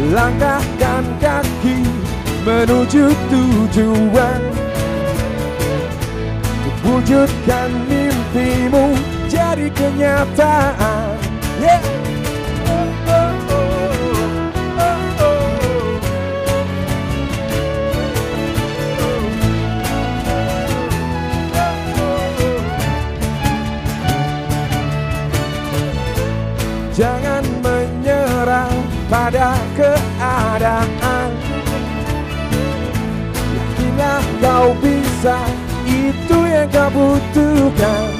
Langkahkan kaki menuju tujuan, wujudkan mimpimu jadi kenyataan. Yeah. Jangan menyerah pada keadaan. Yakinlah kau bisa, itu yang kau butuhkan.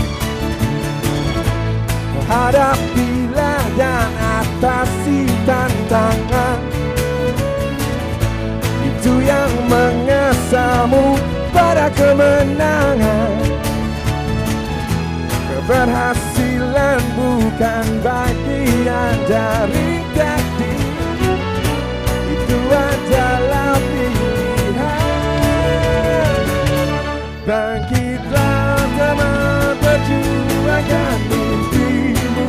Hadapilah dan atasi tantangan. Itu yang mengasahmu pada kemenangan. Keberhasilan bukan bagian dari takdir, itu adalah pilihan. Bangkitlah teman, perjuangkan mimpimu.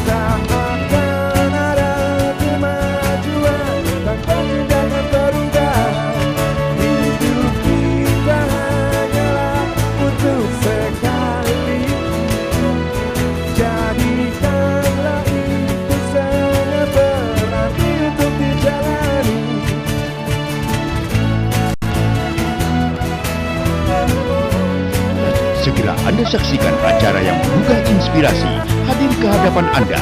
Tak akan ada kemajuan tanpa tindakan perubahan. Hidup kita hanyalah untuk sekali. Jadikanlah itu sangat berarti untuk dijalani. Segera Anda saksikan acara yang menggugah inspirasi hadir ke hadapan Anda.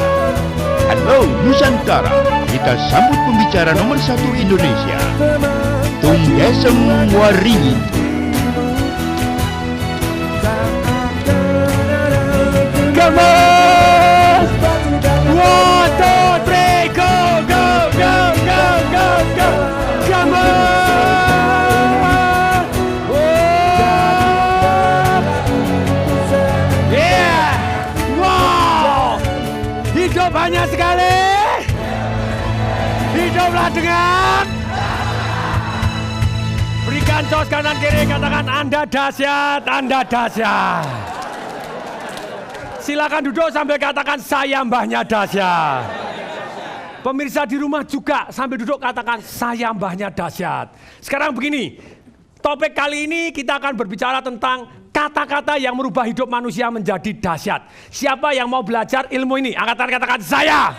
Halo Nusantara, kita sambut pembicara nomor 1 Indonesia, Tunggesem Waringin. Come on! 1, 2, 3, go, go, go, go, go, go! Come on! Yeah! Wow! Hidup hanya sekali. Hiduplah dengan. Berikan jos kanan kiri, katakan Anda dahsyat, Anda dahsyat. Silakan duduk sambil katakan saya mbahnya dahsyat. Pemirsa di rumah juga sambil duduk katakan saya mbahnya dahsyat. Sekarang begini, topik kali ini kita akan berbicara tentang kata-kata yang merubah hidup manusia menjadi dahsyat. Siapa yang mau belajar ilmu ini? Angkat tangan katakan saya.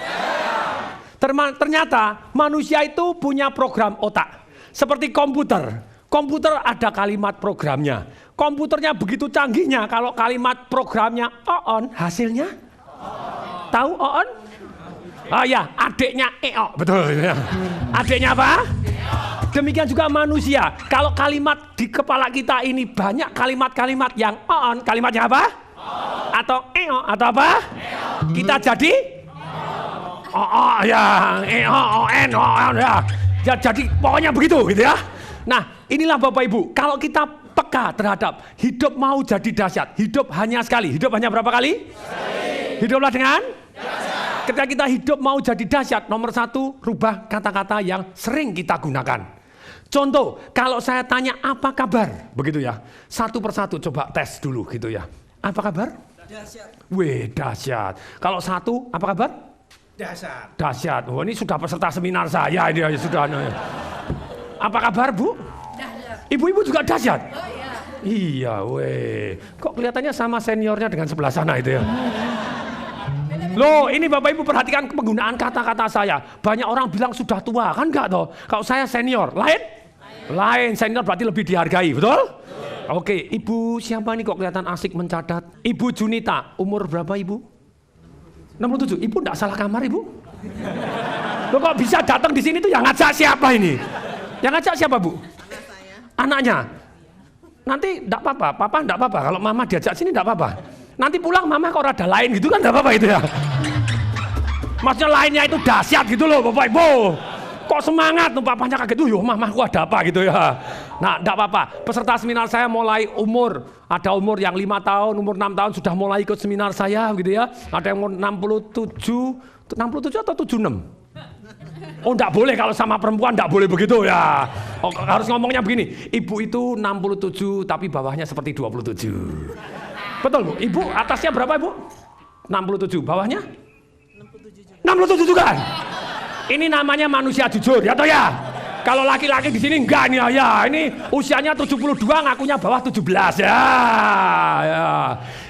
Ternyata manusia itu punya program otak. Seperti komputer. Komputer ada kalimat programnya. Komputernya begitu canggihnya kalau kalimat programnya on, hasilnya tahu on? Oh ya, adiknya EO, betul. Adiknya apa? Demikian juga manusia. Kalau kalimat di kepala kita ini banyak kalimat-kalimat yang on, kalimatnya apa? Atau EO atau apa? Kita jadi ya, EO, ON, ya. Jadi pokoknya begitu gitu ya. Nah, inilah Bapak Ibu, kalau kita peka terhadap hidup mau jadi dahsyat, hidup hanya sekali. Hidup hanya berapa kali? Sekali. Hiduplah dengan dahsyat. Ketika kita hidup mau jadi dahsyat, nomor 1, rubah kata-kata yang sering kita gunakan. Contoh, kalau saya tanya apa kabar, begitu ya. Satu persatu coba tes dulu gitu ya. Apa kabar? Dahsyat. Wih, dahsyat. Kalau satu, apa kabar? Dahsyat. Dahsyat. Oh, ini sudah peserta seminar saya ini sudah. Apa kabar, Bu? Dahsyat. Ibu-ibu juga dahsyat? Oh iya. Iya, weh. Kok kelihatannya sama seniornya dengan sebelah sana itu ya? Loh, ini Bapak Ibu perhatikan penggunaan kata-kata saya. Banyak orang bilang sudah tua, kan enggak toh? Kalau saya senior, lain? Lain, senior berarti lebih dihargai, betul? Oke, Ibu siapa nih kok kelihatan asik mencatat? Ibu Junita, umur berapa Ibu? 67. Ibu enggak salah kamar, Ibu? Loh, kok bisa datang di sini tuh yang ngajak siapa ini? Yang ngajak siapa, Bu? Anak saya. Anaknya. Nanti enggak apa-apa, papa enggak apa-apa. Kalau mama diajak sini enggak apa-apa. Nanti pulang mama kok rada lain gitu kan enggak apa-apa itu ya. Maksudnya lainnya itu dahsyat gitu loh, Bapak Ibu. Kok semangat tuh papanya kaget tuh, yo mamaku ada apa gitu ya. Nah, enggak apa-apa. Peserta seminar saya mulai umur, ada umur yang 5 tahun, umur 6 tahun sudah mulai ikut seminar saya gitu ya. Ada yang umur 67 atau 76? Oh, enggak boleh kalau sama perempuan, enggak boleh begitu ya. Oh, harus ngomongnya begini, ibu itu 67 tapi bawahnya seperti 27. Betul, Bu? Ibu atasnya berapa, Ibu? 67, bawahnya? 67 juga. 67 juga. Ini namanya manusia jujur, ya toh ya? Kalau laki-laki di sini enggak nih ya. Ini usianya 72, ngakunya bawah 17 ya.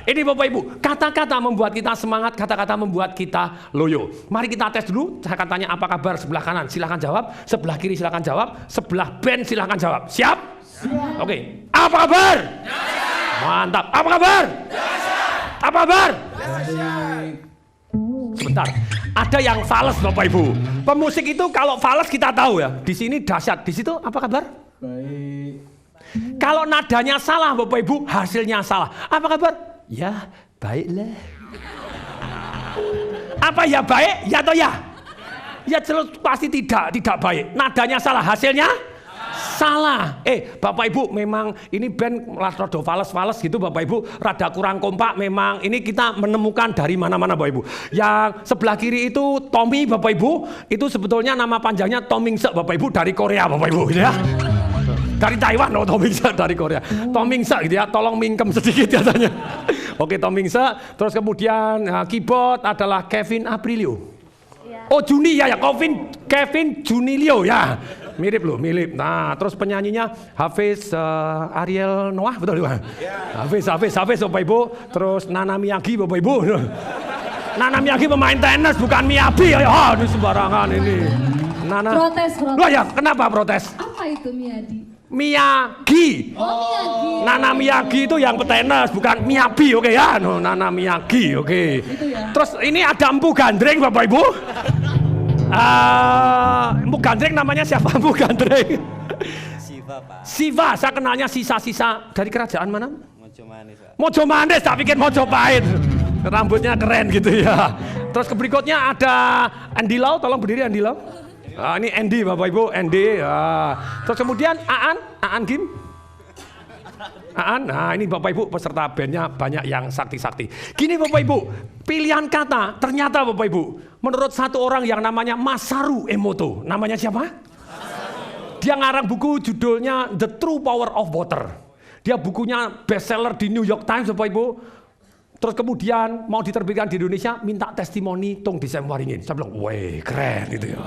Ini Bapak Ibu, kata-kata membuat kita semangat, kata-kata membuat kita loyo. Mari kita tes dulu. Saya akan tanya apa kabar sebelah kanan, silahkan jawab. Sebelah kiri silahkan jawab. Sebelah band silahkan jawab. Siap? Siap. Oke. Apa kabar? Mantap. Apa kabar? Apa kabar? Sebentar. Ada yang fales Bapak Ibu. Pemusik itu kalau fales kita tahu ya. Di sini dahsyat. Di situ apa kabar? Baik. Kalau nadanya salah Bapak Ibu, hasilnya salah. Apa kabar? Ya, baiklah. Apa ya baik? Ya atau ya? Ya jelas pasti tidak baik. Nadanya salah, hasilnya salah. Bapak Ibu memang ini band rada fales gitu Bapak Ibu, rada kurang kompak memang. Ini kita menemukan dari mana-mana Bapak Ibu. Yang sebelah kiri itu Tommy Bapak Ibu, itu sebetulnya nama panjangnya Tomingse Bapak Ibu, dari Korea Bapak Ibu gitu ya. Dari Taiwan loh, Tomingse dari Korea. Tomingse gitu ya, tolong mingkem sedikit katanya. Oke, Tomingse. Terus kemudian keyboard adalah Kevin Aprilio. Ya. Oh Juni ya, Kevin Junilio ya. Mirip loh, mirip. Nah, terus penyanyinya Hafiz Ariel Noah, betul ya? Hafiz Bapak Ibu. Terus Nana Miyagi Bapak Ibu. Nana Miyagi pemain tenis, bukan Miyabi. Ini sembarangan ini. Nana. Protes. Loh ya, kenapa protes? Apa itu Miyagi? Miyagi. Oh, Miyagi. Nana Miyagi itu yang petenis, bukan Miyabi, oke ya? No, Nana Miyagi, oke. Itu ya. Terus ini ada Empu Gandreng Bapak Ibu. Empu Gandreng namanya siapa Empu Gandreng? Siva, Pak. Siva, saya kenalnya sisa-sisa dari kerajaan mana? Mojomanis, Pak. Mojomanis, tak pikir Mojopahit. Rambutnya keren gitu ya. Terus berikutnya ada Andy Lau, tolong berdiri Andy Lau. Ini Andy Bapak Ibu, Andy. Terus kemudian Aan Kim. Nah ini Bapak Ibu peserta bandnya banyak yang sakti-sakti. Gini Bapak Ibu, pilihan kata ternyata Bapak Ibu, menurut satu orang yang namanya Masaru Emoto. Namanya siapa? Dia ngarang buku judulnya The True Power of Water. Dia bukunya bestseller di New York Times Bapak Ibu. Terus kemudian mau diterbitkan di Indonesia, minta testimoni tong disemwaringin. Saya bilang, weh keren gitu ya.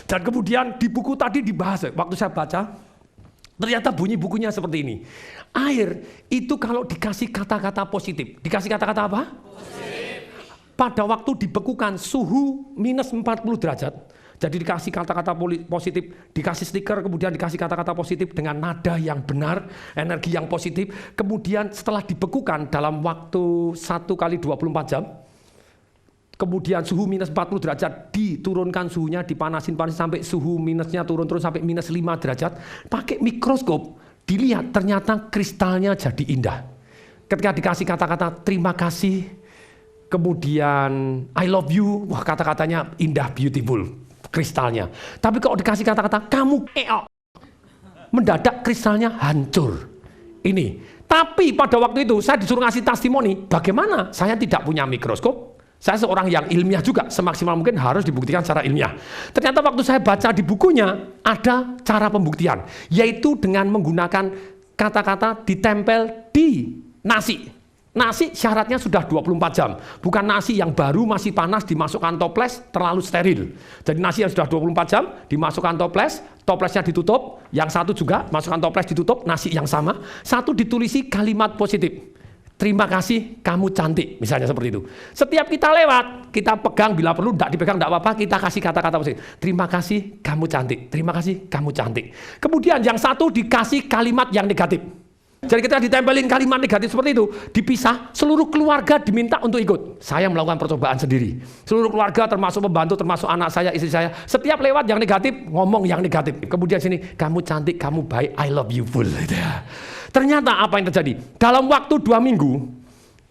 Dan kemudian di buku tadi dibahas, waktu saya baca, ternyata bunyi bukunya seperti ini. Air itu kalau dikasih kata-kata positif, dikasih kata-kata apa? Positif. Pada waktu dibekukan suhu minus 40 derajat, jadi dikasih kata-kata positif, dikasih stiker, kemudian dikasih kata-kata positif dengan nada yang benar, energi yang positif. Kemudian setelah dibekukan dalam waktu 1 kali 24 jam, kemudian suhu minus 40 derajat diturunkan suhunya, dipanasin sampai suhu minusnya turun sampai minus 5 derajat. Pakai mikroskop, dilihat ternyata kristalnya jadi indah. Ketika dikasih kata-kata terima kasih, kemudian I love you, wah kata-katanya indah, beautiful kristalnya. Tapi kalau dikasih kata-kata kamu mendadak kristalnya hancur. Ini. Tapi pada waktu itu saya disuruh ngasih testimoni, bagaimana? Saya tidak punya mikroskop. Saya seorang yang ilmiah juga, semaksimal mungkin harus dibuktikan secara ilmiah. Ternyata waktu saya baca di bukunya, ada cara pembuktian, yaitu dengan menggunakan kata-kata ditempel di nasi. Nasi syaratnya sudah 24 jam, bukan nasi yang baru masih panas dimasukkan toples terlalu steril. Jadi nasi yang sudah 24 jam dimasukkan toples, toplesnya ditutup, yang satu juga masukkan toples ditutup, nasi yang sama, satu ditulisi kalimat positif. Terima kasih, kamu cantik, misalnya seperti itu. Setiap kita lewat, kita pegang, bila perlu, tidak dipegang, tidak apa-apa, kita kasih kata-kata positif. Terima kasih, kamu cantik. Terima kasih, kamu cantik. Kemudian yang satu dikasih kalimat yang negatif. Jadi kita ditempelin kalimat negatif seperti itu, dipisah, seluruh keluarga diminta untuk ikut. Saya melakukan percobaan sendiri. Seluruh keluarga, termasuk pembantu, termasuk anak saya, istri saya, setiap lewat yang negatif, ngomong yang negatif. Kemudian sini, kamu cantik, kamu baik, I love you full. Ternyata apa yang terjadi? Dalam waktu 2 minggu,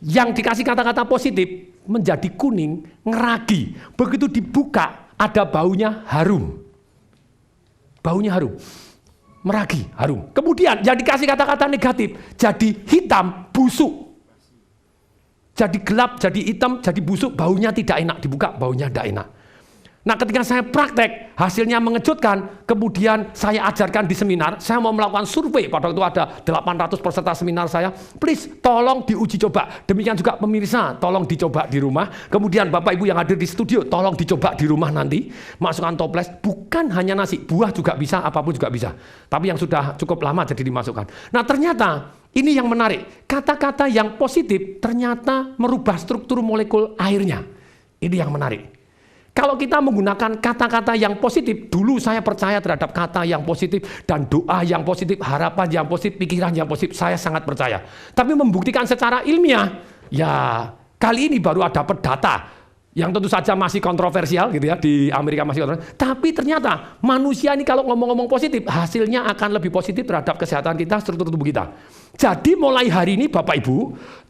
yang dikasih kata-kata positif menjadi kuning, ngeragi. Begitu dibuka, ada baunya harum. Baunya harum. Meragi, harum. Kemudian yang dikasih kata-kata negatif, jadi hitam, busuk. Jadi gelap, jadi hitam, jadi busuk, baunya tidak enak. Dibuka, baunya tidak enak. Nah ketika saya praktek, hasilnya mengejutkan, kemudian saya ajarkan di seminar, saya mau melakukan survei, pada waktu ada 800 peserta seminar saya, please tolong diuji coba. Demikian juga pemirsa, tolong dicoba di rumah. Kemudian Bapak Ibu yang hadir di studio, tolong dicoba di rumah nanti. Masukkan toples, bukan hanya nasi, buah juga bisa, apapun juga bisa. Tapi yang sudah cukup lama jadi dimasukkan. Nah ternyata, ini yang menarik, kata-kata yang positif ternyata merubah struktur molekul airnya. Ini yang menarik. Kalau kita menggunakan kata-kata yang positif, dulu saya percaya terhadap kata yang positif dan doa yang positif, harapan yang positif, pikiran yang positif, saya sangat percaya. Tapi membuktikan secara ilmiah, ya kali ini baru ada data yang tentu saja masih kontroversial gitu ya, di Amerika masih kontroversial. Tapi ternyata manusia ini kalau ngomong-ngomong positif, hasilnya akan lebih positif terhadap kesehatan kita, struktur tubuh kita. Jadi mulai hari ini Bapak Ibu,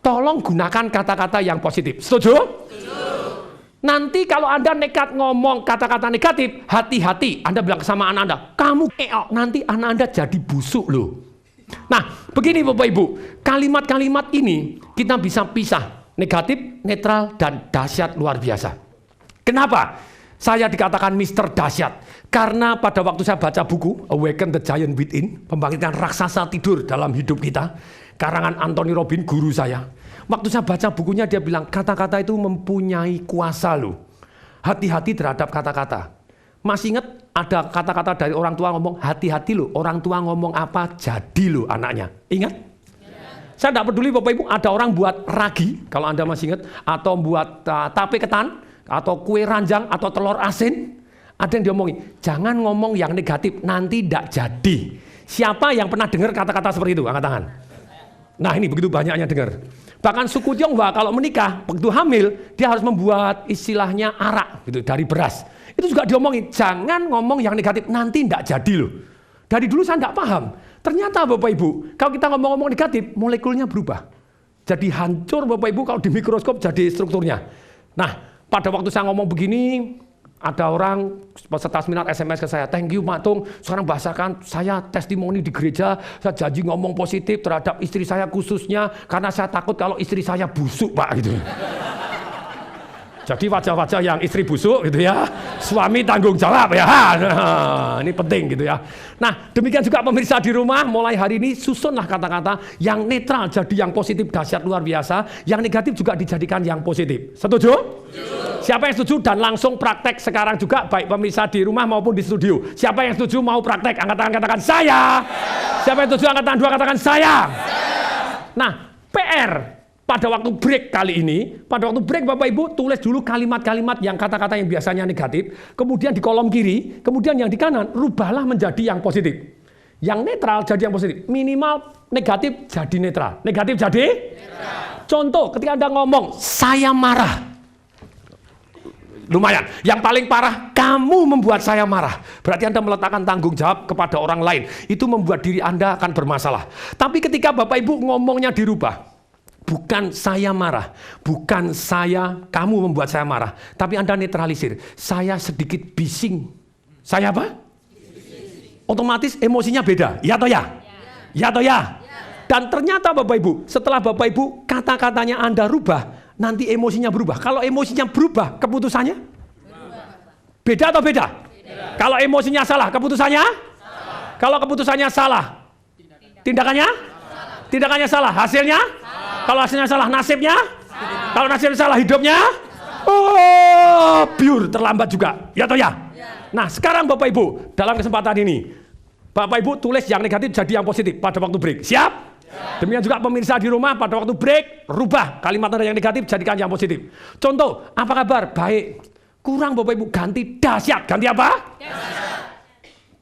tolong gunakan kata-kata yang positif. Setuju? Setuju. Nanti kalau Anda nekat ngomong kata-kata negatif, hati-hati. Anda bilang sama anak Anda, kamu keok, nanti anak Anda jadi busuk loh. Nah, begini Bapak Ibu, kalimat-kalimat ini kita bisa pisah, negatif, netral, dan dahsyat luar biasa. Kenapa? Saya dikatakan Mr. Dahsyat. Karena pada waktu saya baca buku, Awaken the Giant Within, Pembangkitan Raksasa Tidur dalam Hidup Kita, karangan Anthony Robbins, guru saya. Waktu saya baca bukunya dia bilang kata-kata itu mempunyai kuasa loh. Hati-hati terhadap kata-kata. Masih ingat ada kata-kata dari orang tua ngomong hati-hati loh. Orang tua ngomong apa jadi loh anaknya. Ingat? Ya. Saya tidak peduli Bapak Ibu ada orang buat ragi kalau Anda masih ingat. Atau buat tape ketan. Atau kue ranjang atau telur asin. Ada yang diomongin. Jangan ngomong yang negatif nanti tidak jadi. Siapa yang pernah dengar kata-kata seperti itu? Angkat tangan. Nah ini begitu banyaknya dengar. Bahkan suku Tionghoa kalau menikah, begitu hamil, dia harus membuat istilahnya arak gitu, dari beras. Itu juga diomongin, jangan ngomong yang negatif, nanti tidak jadi loh. Dari dulu saya tidak paham. Ternyata Bapak Ibu, kalau kita ngomong-ngomong negatif, molekulnya berubah. Jadi hancur Bapak Ibu kalau di mikroskop jadi strukturnya. Nah, pada waktu saya ngomong begini, ada orang peserta seminar SMS ke saya, thank you Pak Tung, sekarang bahasakan saya testimoni di gereja, saya janji ngomong positif terhadap istri saya khususnya, karena saya takut kalau istri saya busuk Pak gitu. Jadi wajah-wajah yang istri busuk gitu ya, suami tanggung jawab ya, nah, ini penting gitu ya. Nah demikian juga pemirsa di rumah, mulai hari ini susunlah kata-kata yang netral jadi yang positif dahsyat luar biasa, yang negatif juga dijadikan yang positif. Setuju? Setuju. Siapa yang setuju dan langsung praktek sekarang juga, baik pemirsa di rumah maupun di studio. Siapa yang setuju mau praktek, angkat tangan katakan saya. Siapa yang setuju angkat tangan dua katakan saya. Nah PR pada waktu break kali ini, pada waktu break Bapak Ibu tulis dulu kalimat-kalimat yang kata-kata yang biasanya negatif, kemudian di kolom kiri, kemudian yang di kanan, rubahlah menjadi yang positif. Yang netral jadi yang positif, minimal negatif jadi netral. Negatif jadi? Netral. Contoh, ketika Anda ngomong, saya marah. Lumayan, yang paling parah, kamu membuat saya marah. Berarti Anda meletakkan tanggung jawab kepada orang lain. Itu membuat diri Anda akan bermasalah. Tapi ketika Bapak Ibu ngomongnya dirubah, bukan saya marah, bukan kamu membuat saya marah, tapi Anda netralisir. Saya sedikit bising. Saya apa? Otomatis emosinya beda. Ya atau ya? Ya atau ya? Dan ternyata Bapak Ibu, setelah Bapak Ibu kata-katanya Anda rubah, nanti emosinya berubah. Kalau emosinya berubah, keputusannya? Beda atau beda? Kalau emosinya salah, keputusannya? Salah. Kalau keputusannya salah, tindakannya? Salah. Tindakannya salah, hasilnya? Kalau hasilnya salah, nasibnya? Salah. Kalau nasibnya salah, hidupnya? Salah. Oh, pure, terlambat juga. Ya atau ya? Nah, sekarang Bapak Ibu, dalam kesempatan ini, Bapak Ibu tulis yang negatif jadi yang positif pada waktu break. Siap? Demikian juga pemirsa di rumah, pada waktu break, rubah kalimat yang negatif, jadikan yang positif. Contoh, apa kabar? Baik. Kurang Bapak Ibu, ganti dahsyat. Ganti apa? Dahsyat.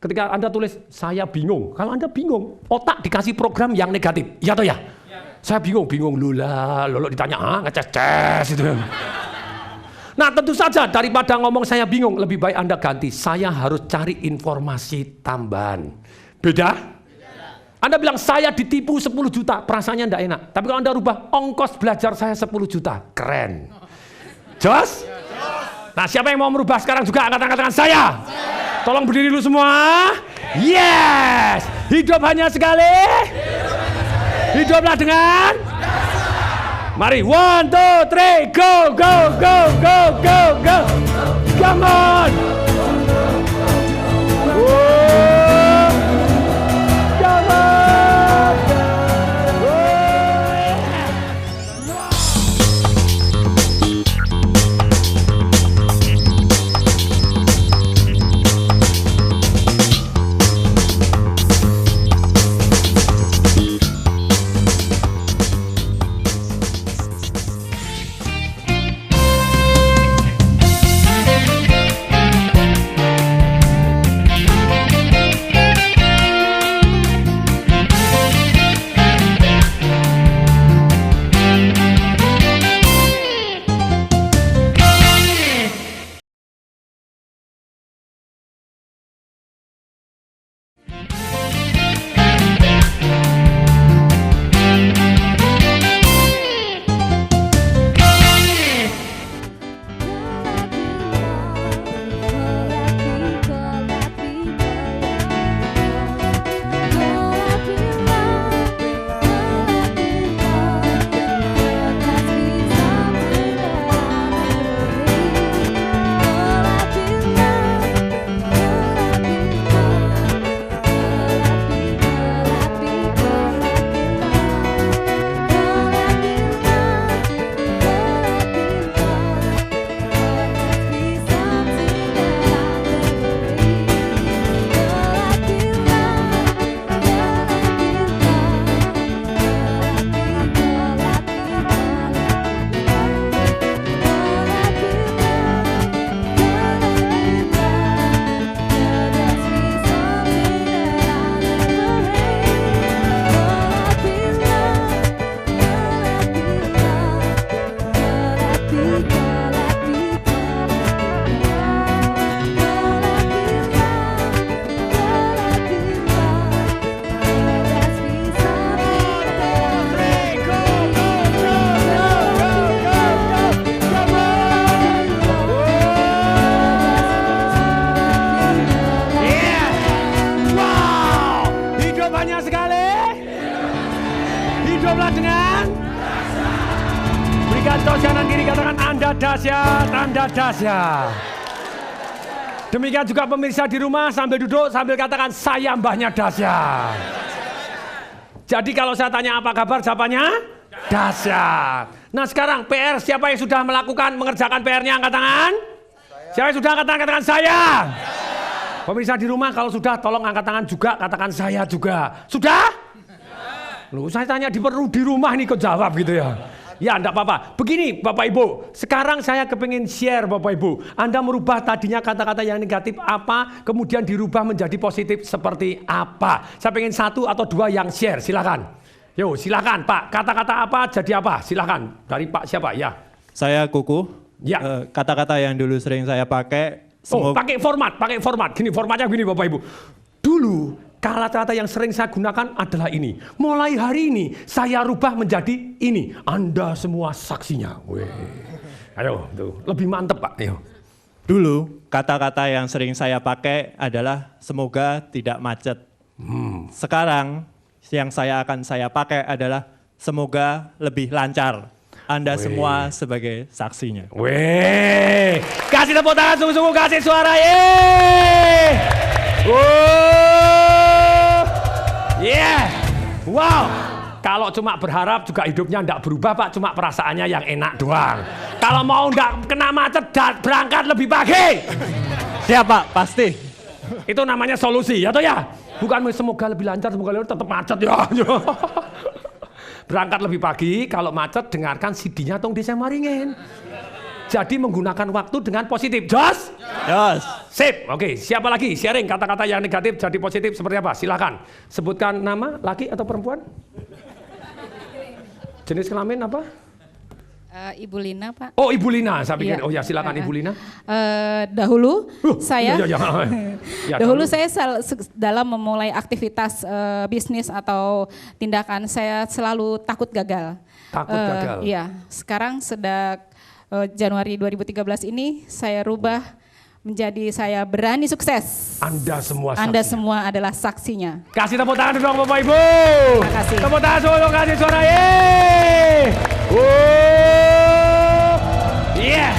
Ketika Anda tulis, saya bingung. Kalau Anda bingung, otak dikasih program yang negatif. Ya atau ya? Saya bingung lula, lolo ditanya, ngeces-ces itu. Nah tentu saja daripada ngomong saya bingung, lebih baik Anda ganti, saya harus cari informasi tambahan. Beda? Anda bilang saya ditipu 10 juta, perasaannya tidak enak. Tapi kalau Anda rubah, ongkos belajar saya 10 juta, keren. Jos? Nah siapa yang mau merubah sekarang juga angkat tangan saya? Tolong berdiri dulu semua. Yes! Hidup hanya sekali. Hiduplah dengan. Mari, 1, 2, 3, go, go, go, go, go, go. Come on. Come on. Hiduplah dengan berikan tos kanan kiri, katakan Anda dahsyat, Anda dahsyat. Demikian juga pemirsa di rumah sambil duduk sambil katakan saya mbahnya dahsyat. Jadi kalau saya tanya apa kabar, jawabannya dahsyat. Nah sekarang PR, siapa yang sudah melakukan mengerjakan PR-nya angkat tangan? Siapa yang sudah angkat tangan, katakan saya. Pemirsa di rumah kalau sudah tolong angkat tangan juga, katakan saya juga. Sudah? Loh, saya tanya di rumah nih kok jawab gitu ya. Ya enggak apa-apa. Begini Bapak Ibu, sekarang saya kepingin share Bapak Ibu. Anda merubah tadinya kata-kata yang negatif apa, kemudian dirubah menjadi positif seperti apa. Saya pengen 1 atau 2 yang share, silakan. Yo silakan Pak, kata-kata apa jadi apa, silakan. Dari Pak siapa ya? Saya Kuku. Ya. Kata-kata yang dulu sering saya pakai. Oh pakai format. Gini formatnya gini Bapak Ibu. Dulu kata-kata yang sering saya gunakan adalah ini. Mulai hari ini saya rubah menjadi ini. Anda semua saksinya. Weh. Ayo, tuh. Lebih mantep Pak. Ayo. Dulu kata-kata yang sering saya pakai adalah semoga tidak macet. Sekarang yang akan saya pakai adalah semoga lebih lancar. Anda semua sebagai saksinya. Weh. Kasih tepuk tangan sungguh-sungguh, kasih suara. Yeay. Yeah. Wow. Kalau cuma berharap juga hidupnya enggak berubah Pak, cuma perasaannya yang enak doang. Kalau mau enggak kena macet, berangkat lebih pagi. Siap Pak, pasti. Itu namanya solusi, ya toh ya? Bukan semoga lebih lancar, semoga tetap macet ya. Berangkat lebih pagi, kalau macet dengarkan CD-nya tong desa maringin. Jadi menggunakan waktu dengan positif. Jos? Jos. Sip. Oke, siapa lagi sharing kata-kata yang negatif jadi positif seperti apa? Silakan. Sebutkan nama, laki atau perempuan? Jenis kelamin apa? Ibu Lina Pak. Oh Ibu Lina, saya pikir. Iya. Oh ya silakan Ibu Lina. Dahulu saya, Ya, dahulu saya dalam memulai aktivitas bisnis atau tindakan saya selalu takut gagal. Takut gagal. Iya. Sekarang sejak Januari 2013 ini saya rubah menjadi saya berani sukses. Anda semua saksinya. Anda semua adalah saksinya. Kasih tepuk tangan dong Bapak Ibu. Terima kasih. Tepuk tangan semua, kasih suara. Yeay. Yeah.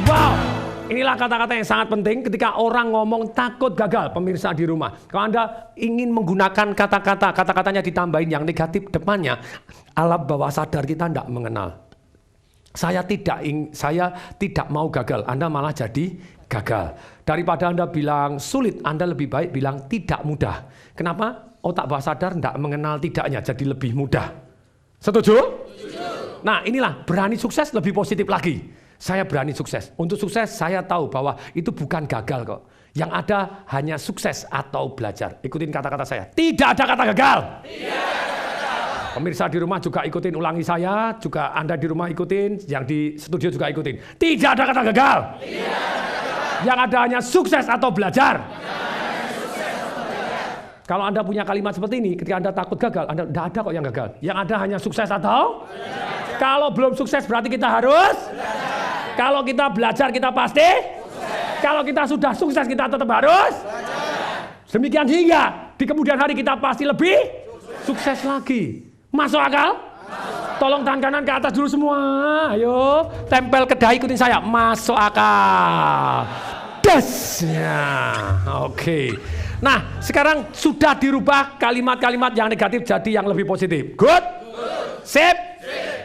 Wow. Inilah kata-kata yang sangat penting ketika orang ngomong takut gagal, pemirsa di rumah. Kalau Anda ingin menggunakan kata-katanya ditambahin yang negatif depannya, alam bawah sadar kita tidak mengenal. Saya tidak mau gagal, Anda malah jadi gagal. Daripada Anda bilang sulit, Anda lebih baik bilang tidak mudah. Kenapa? Otak bawah sadar tidak mengenal tidaknya, jadi lebih mudah. Setuju? Nah, inilah berani sukses lebih positif lagi. Saya berani sukses. Untuk sukses saya tahu bahwa itu bukan gagal kok. Yang ada hanya sukses atau belajar. Ikutin kata-kata saya. Tidak ada kata gagal. Pemirsa di rumah juga ikutin ulangi saya. Juga Anda di rumah ikutin. Yang di studio juga ikutin. Tidak ada kata gagal. Yang ada hanya sukses atau belajar. Kalau Anda punya kalimat seperti ini, ketika Anda takut gagal, Anda tidak ada kok yang gagal. Yang ada hanya sukses atau belajar. Kalau belum sukses berarti kita harus belajar. Kalau kita belajar kita pasti sukses. Kalau kita sudah sukses kita tetap harus belajar. Demikian hingga di kemudian hari kita pasti lebih sukses lagi. Masuk akal? Tolong tangan kanan ke atas dulu semua. Ayo, tempel ke dahi, ikutin saya. Masuk akal. Das. Ya, oke. Nah, sekarang sudah dirubah kalimat-kalimat yang negatif jadi yang lebih positif. Good? Sip?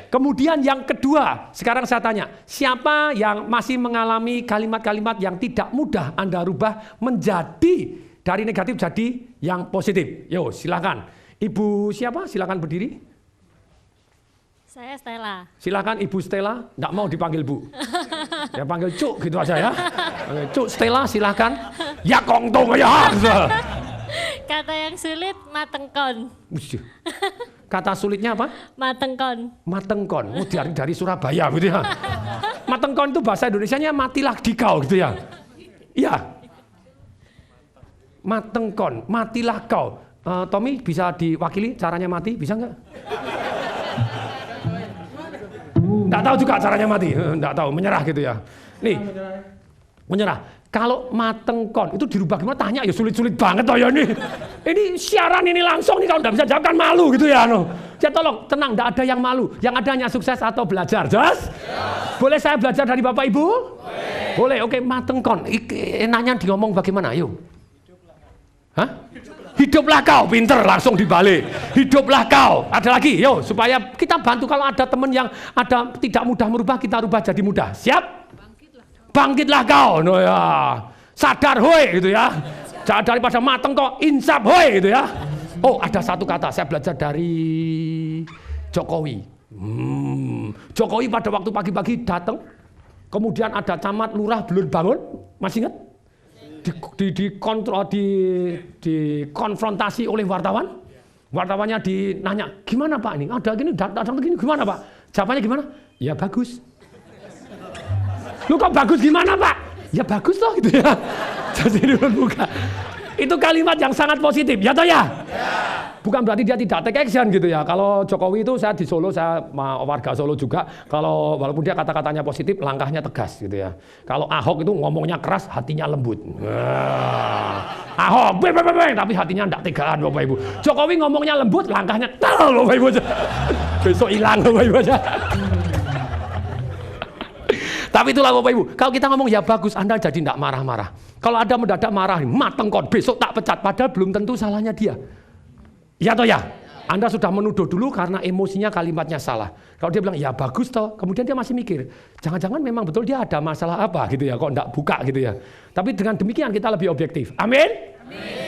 Kemudian yang kedua, sekarang saya tanya, siapa yang masih mengalami kalimat-kalimat yang tidak mudah Anda rubah menjadi dari negatif jadi yang positif? Yo, silakan. Ibu siapa? Silakan berdiri. Saya Stella. Silakan Ibu Stella, enggak mau dipanggil Bu. Ya panggil Cuk gitu aja ya. Cuk Stella silakan. Ya kongtong ya. Kata yang sulit matengkon. Kata sulitnya apa? Matengkon. Matengkon. Oh, dari Surabaya gitu ya. Matengkon itu bahasa Indonesianya matilah di kau gitu ya. Iya. Matengkon, matilah kau. Tommy bisa diwakili caranya mati, bisa nggak? Nggak tahu juga caranya mati, nggak tahu, menyerah gitu ya. Nih, menyerah. Kalau matengkon itu dirubah gimana? Tanya ya sulit-sulit banget toh ya ini. Ini siaran ini langsung nih, kalau nggak bisa jawab kan malu gitu ya. No. Ya tolong tenang, nggak ada yang malu. Yang ada hanya sukses atau belajar. Jelas? Boleh saya belajar dari Bapak Ibu? Boleh. Oke, matengkon. Enaknya di ngomong bagaimana? Yuk. Hah? Hiduplah kau, pinter langsung dibalik. Hiduplah kau. Ada lagi, yo supaya kita bantu kalau ada teman yang ada tidak mudah merubah, kita rubah jadi mudah. Siap? Bangkitlah kau, no ya. Sadar hoi gitu ya. Jangan daripada mateng kok, insaf hoi gitu ya. Oh, ada satu kata saya belajar dari Jokowi. Jokowi pada waktu pagi-pagi datang, kemudian ada camat lurah belum bangun, masih ingat? Dikonfrontasi oleh wartawan. Wartawannya dinanya, gimana Pak ini? Ada gini, datang begini, gimana Pak? Jawabannya gimana? Ya bagus. Lu kok bagus gimana Pak? Ya bagus loh gitu ya. Jadi buka. Itu kalimat yang sangat positif, ya toh ya? Bukan berarti dia tidak take action gitu ya. Kalau Jokowi itu saya di Solo, saya warga Solo juga. Kalau walaupun dia kata-katanya positif, langkahnya tegas gitu ya. Kalau Ahok itu ngomongnya keras, hatinya lembut. Ahok, tapi hatinya tidak tegaan Bapak Ibu. Jokowi ngomongnya lembut, langkahnya tel Bapak Ibu. Besok hilang Bapak Ibu aja. Tapi itulah Bapak Ibu, kalau kita ngomong ya bagus, Anda jadi tidak marah-marah. Kalau ada mendadak marah, matengkon, besok tak pecat, padahal belum tentu salahnya dia. Ya toh ya? Anda sudah menuduh dulu karena emosinya kalimatnya salah. Kalau dia bilang ya bagus toh, kemudian dia masih mikir, jangan-jangan memang betul dia ada masalah apa gitu ya, kok enggak buka gitu ya. Tapi dengan demikian kita lebih objektif. Amin?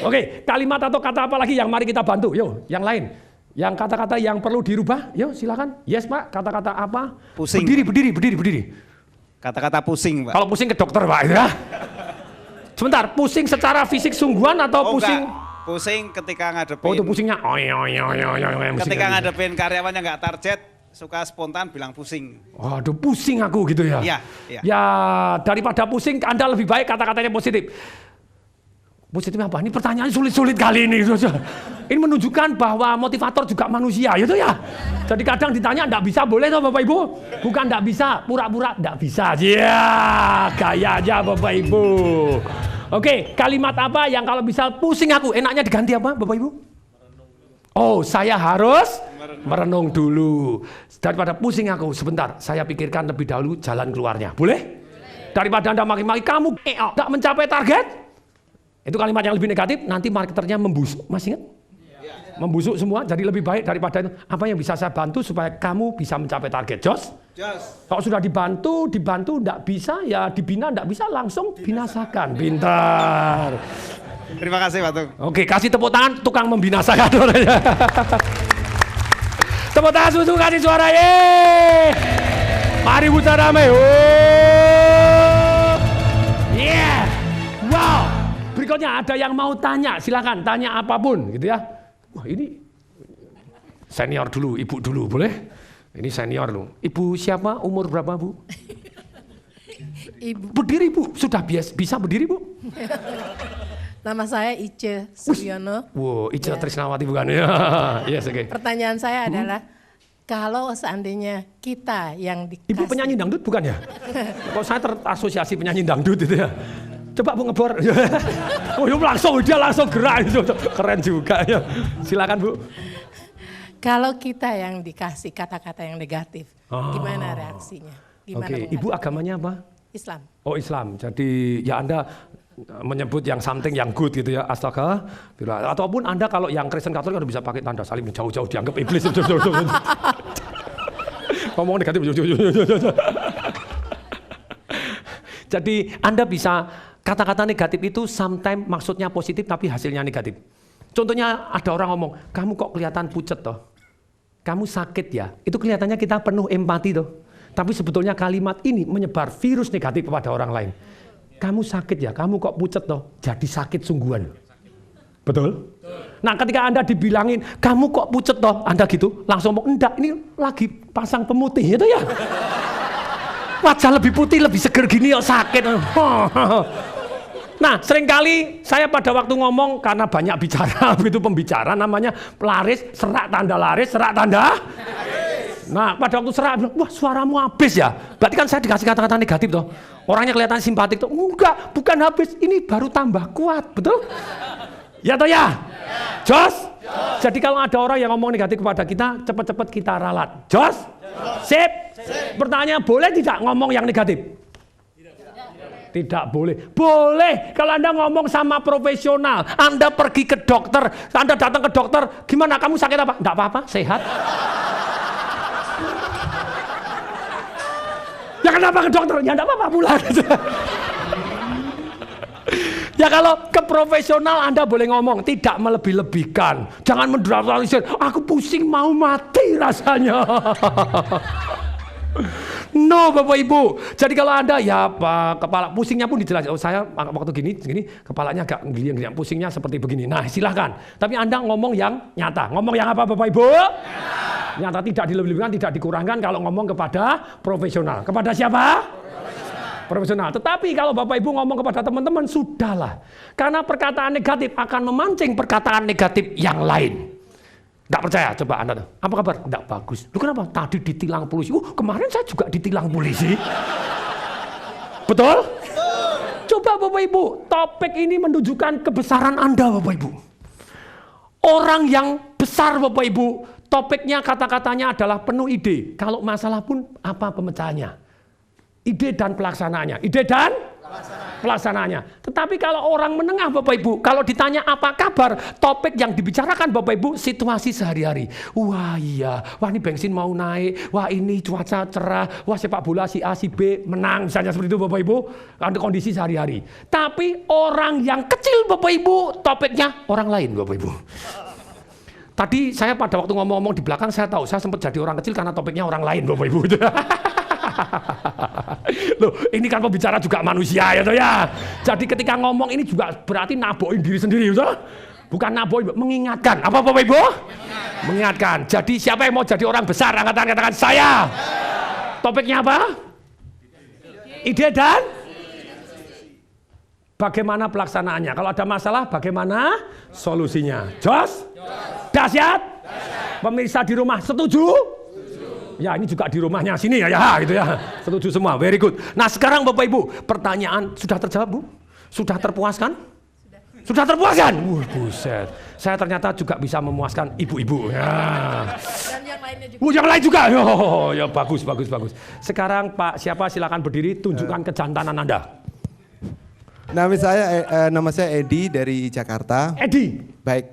Oke, kalimat atau kata apa lagi yang mari kita bantu? Yo, yang lain. Yang kata-kata yang perlu dirubah, yo silakan. Yes Pak, kata-kata apa? Pusing. Berdiri. Kata-kata pusing, Pak. Kalau pusing ke dokter Pak ya. Sebentar, pusing secara fisik sungguhan atau pusing? Enggak. Pusing ketika ngadepin. Oh itu pusingnya. Ketika ngadepin karyawan yang nggak target, suka spontan bilang pusing. Waduh, pusing aku gitu ya. Iya. Ya daripada pusing, Anda lebih baik kata-katanya positif. Positifnya apa? Ini pertanyaan sulit-sulit kali ini. Ini menunjukkan bahwa motivator juga manusia, gitu ya. Jadi kadang ditanya enggak bisa, boleh toh Bapak Ibu? Bukan enggak bisa, pura-pura enggak bisa. Ya, gaya aja Bapak Ibu. Oke, kalimat apa yang kalau bisa pusing aku, enaknya diganti apa Bapak Ibu? Oh, saya harus merenung dulu. Daripada pusing aku, sebentar, saya pikirkan lebih dahulu jalan keluarnya. Boleh? Daripada Anda maki-maki, kamu nggak mencapai target. Itu kalimat yang lebih negatif, nanti marketernya membusuk. Masih ingat? Membusuk semua, jadi lebih baik daripada itu. Apa yang bisa saya bantu supaya kamu bisa mencapai target, Jos? Kalau sudah dibantu enggak bisa, ya dibina enggak bisa, langsung binasakan. Pintar. Terima kasih Pak Tung. Oke, kasih tepuk tangan tukang membinasakan. Tepuk tangan susu, kasih suara, ye. Mari putar rame. Yeah. Wow. Berikutnya ada yang mau tanya, silakan tanya apapun gitu ya. Wah, ini senior dulu, ibu dulu, boleh? Ini senior loh. Ibu siapa? Umur berapa, Bu? Ibu. Berdiri, Bu. Sudah bisa berdiri, Bu? Nama saya Ice Suryono. Wow, Ice Ya. Trisnawati bukan ya? Yes, oke. Pertanyaan saya adalah, kalau seandainya kita yang dikasih... Ibu penyanyi dangdut bukan ya? Kok saya terasosiasi penyanyi dangdut itu ya? Coba Bu ngebor. Oh, dia langsung gerak itu. Keren juga ya. Silakan Bu. Kalau kita yang dikasih kata-kata yang negatif, gimana reaksinya? Gimana Oke, Ibu agamanya apa? Islam. Oh, Islam. Jadi ya Anda menyebut yang something yang good gitu ya, astaga. Ataupun Anda kalau yang Kristen Katolik Anda bisa pakai tanda salib, jauh-jauh dianggap iblis. Ngomong negatif. Jadi Anda bisa kata-kata negatif itu sometimes maksudnya positif tapi hasilnya negatif. Contohnya ada orang ngomong, kamu kok kelihatan pucet toh? Kamu sakit ya? Itu kelihatannya kita penuh empati toh. Tapi sebetulnya kalimat ini menyebar virus negatif kepada orang lain. Kamu sakit ya? Kamu kok pucet toh? Jadi sakit sungguhan. Betul? Nah ketika Anda dibilangin, kamu kok pucet toh? Anda gitu, langsung ngomong, enggak ini lagi pasang pemutih itu ya. Wajah lebih putih, lebih seger gini kok sakit. Nah seringkali saya pada waktu ngomong, karena banyak bicara, itu pembicara namanya laris, serak tanda laris, serak tanda. Nah pada waktu serak, bilang, wah suaramu habis ya. Berarti kan saya dikasih kata-kata negatif toh. Orangnya kelihatan simpatik toh. Enggak, bukan habis, ini baru tambah kuat, betul? Ya toh ya? Jos? Jadi kalau ada orang yang ngomong negatif kepada kita, cepat-cepat kita ralat. Jos? Sip? Pertanyaan, boleh tidak ngomong yang negatif? Tidak boleh. Boleh. Kalau Anda ngomong sama profesional, Anda pergi ke dokter, Anda datang ke dokter, gimana kamu sakit apa? Enggak apa-apa, sehat. Ya kenapa ke dokter? Ya enggak apa-apa pulang. Ya kalau ke profesional Anda boleh ngomong, tidak melebih-lebihkan. Jangan mendramatisir, aku pusing mau mati rasanya. No Bapak Ibu. Jadi kalau Anda ya apa, kepala pusingnya pun dijelaskan. Oh saya waktu gini kepalanya agak geliang, pusingnya seperti begini. Nah silahkan. Tapi Anda ngomong yang nyata. Ngomong yang apa Bapak Ibu? Nyata, tidak dilebih-lebihkan, tidak dikurangkan kalau ngomong kepada profesional. Kepada siapa? Profesional. Tetapi kalau Bapak Ibu ngomong kepada teman-teman, sudahlah. Karena perkataan negatif akan memancing perkataan negatif yang lain. Nggak percaya? Coba Anda. Apa kabar? Nggak bagus. Lu kenapa? Tadi ditilang polisi. Kemarin saya juga ditilang polisi. Betul? Coba Bapak Ibu, topik ini menunjukkan kebesaran Anda Bapak Ibu. Orang yang besar Bapak Ibu, topiknya kata-katanya adalah penuh ide. Kalau masalah pun apa pemecahannya? Ide dan pelaksanaannya. Ide dan pelaksanaannya. Tetapi kalau orang menengah Bapak Ibu, kalau ditanya apa kabar, topik yang dibicarakan Bapak Ibu situasi sehari-hari. Wah iya, wah ini bensin mau naik, wah ini cuaca cerah, wah sepak bola si A si B menang, misalnya seperti itu Bapak Ibu, ada kondisi sehari-hari. Tapi orang yang kecil Bapak Ibu, topiknya orang lain Bapak Ibu. Tadi saya pada waktu ngomong-ngomong di belakang saya tahu saya sempat jadi orang kecil karena topiknya orang lain Bapak Ibu. Loh, ini kan pembicara juga manusia ya toh ya. Jadi ketika ngomong ini juga berarti nabokin diri sendiri toh. Bukan nabokin, mengingatkan. Apa Bapak Ibu? Mengingatkan. Jadi siapa yang mau jadi orang besar angkat tangan katakan saya. Topiknya apa? Ide dan bagaimana pelaksanaannya. Kalau ada masalah bagaimana solusinya. Jos? Dahsyat? Pemirsa di rumah setuju? Ya ini juga di rumahnya sini ya gitu ya. Setuju semua, very good. Nah sekarang Bapak Ibu, pertanyaan sudah terjawab Bu? Sudah terpuaskan? Sudah terpuaskan? Buset. Saya ternyata juga bisa memuaskan ibu-ibu. Ya. Dan yang lainnya juga. Oh, yang lain juga. Oh, ya bagus. Sekarang Pak siapa silakan berdiri, tunjukkan kejantanan Anda. Nama saya Edi dari Jakarta. Edi. Baik.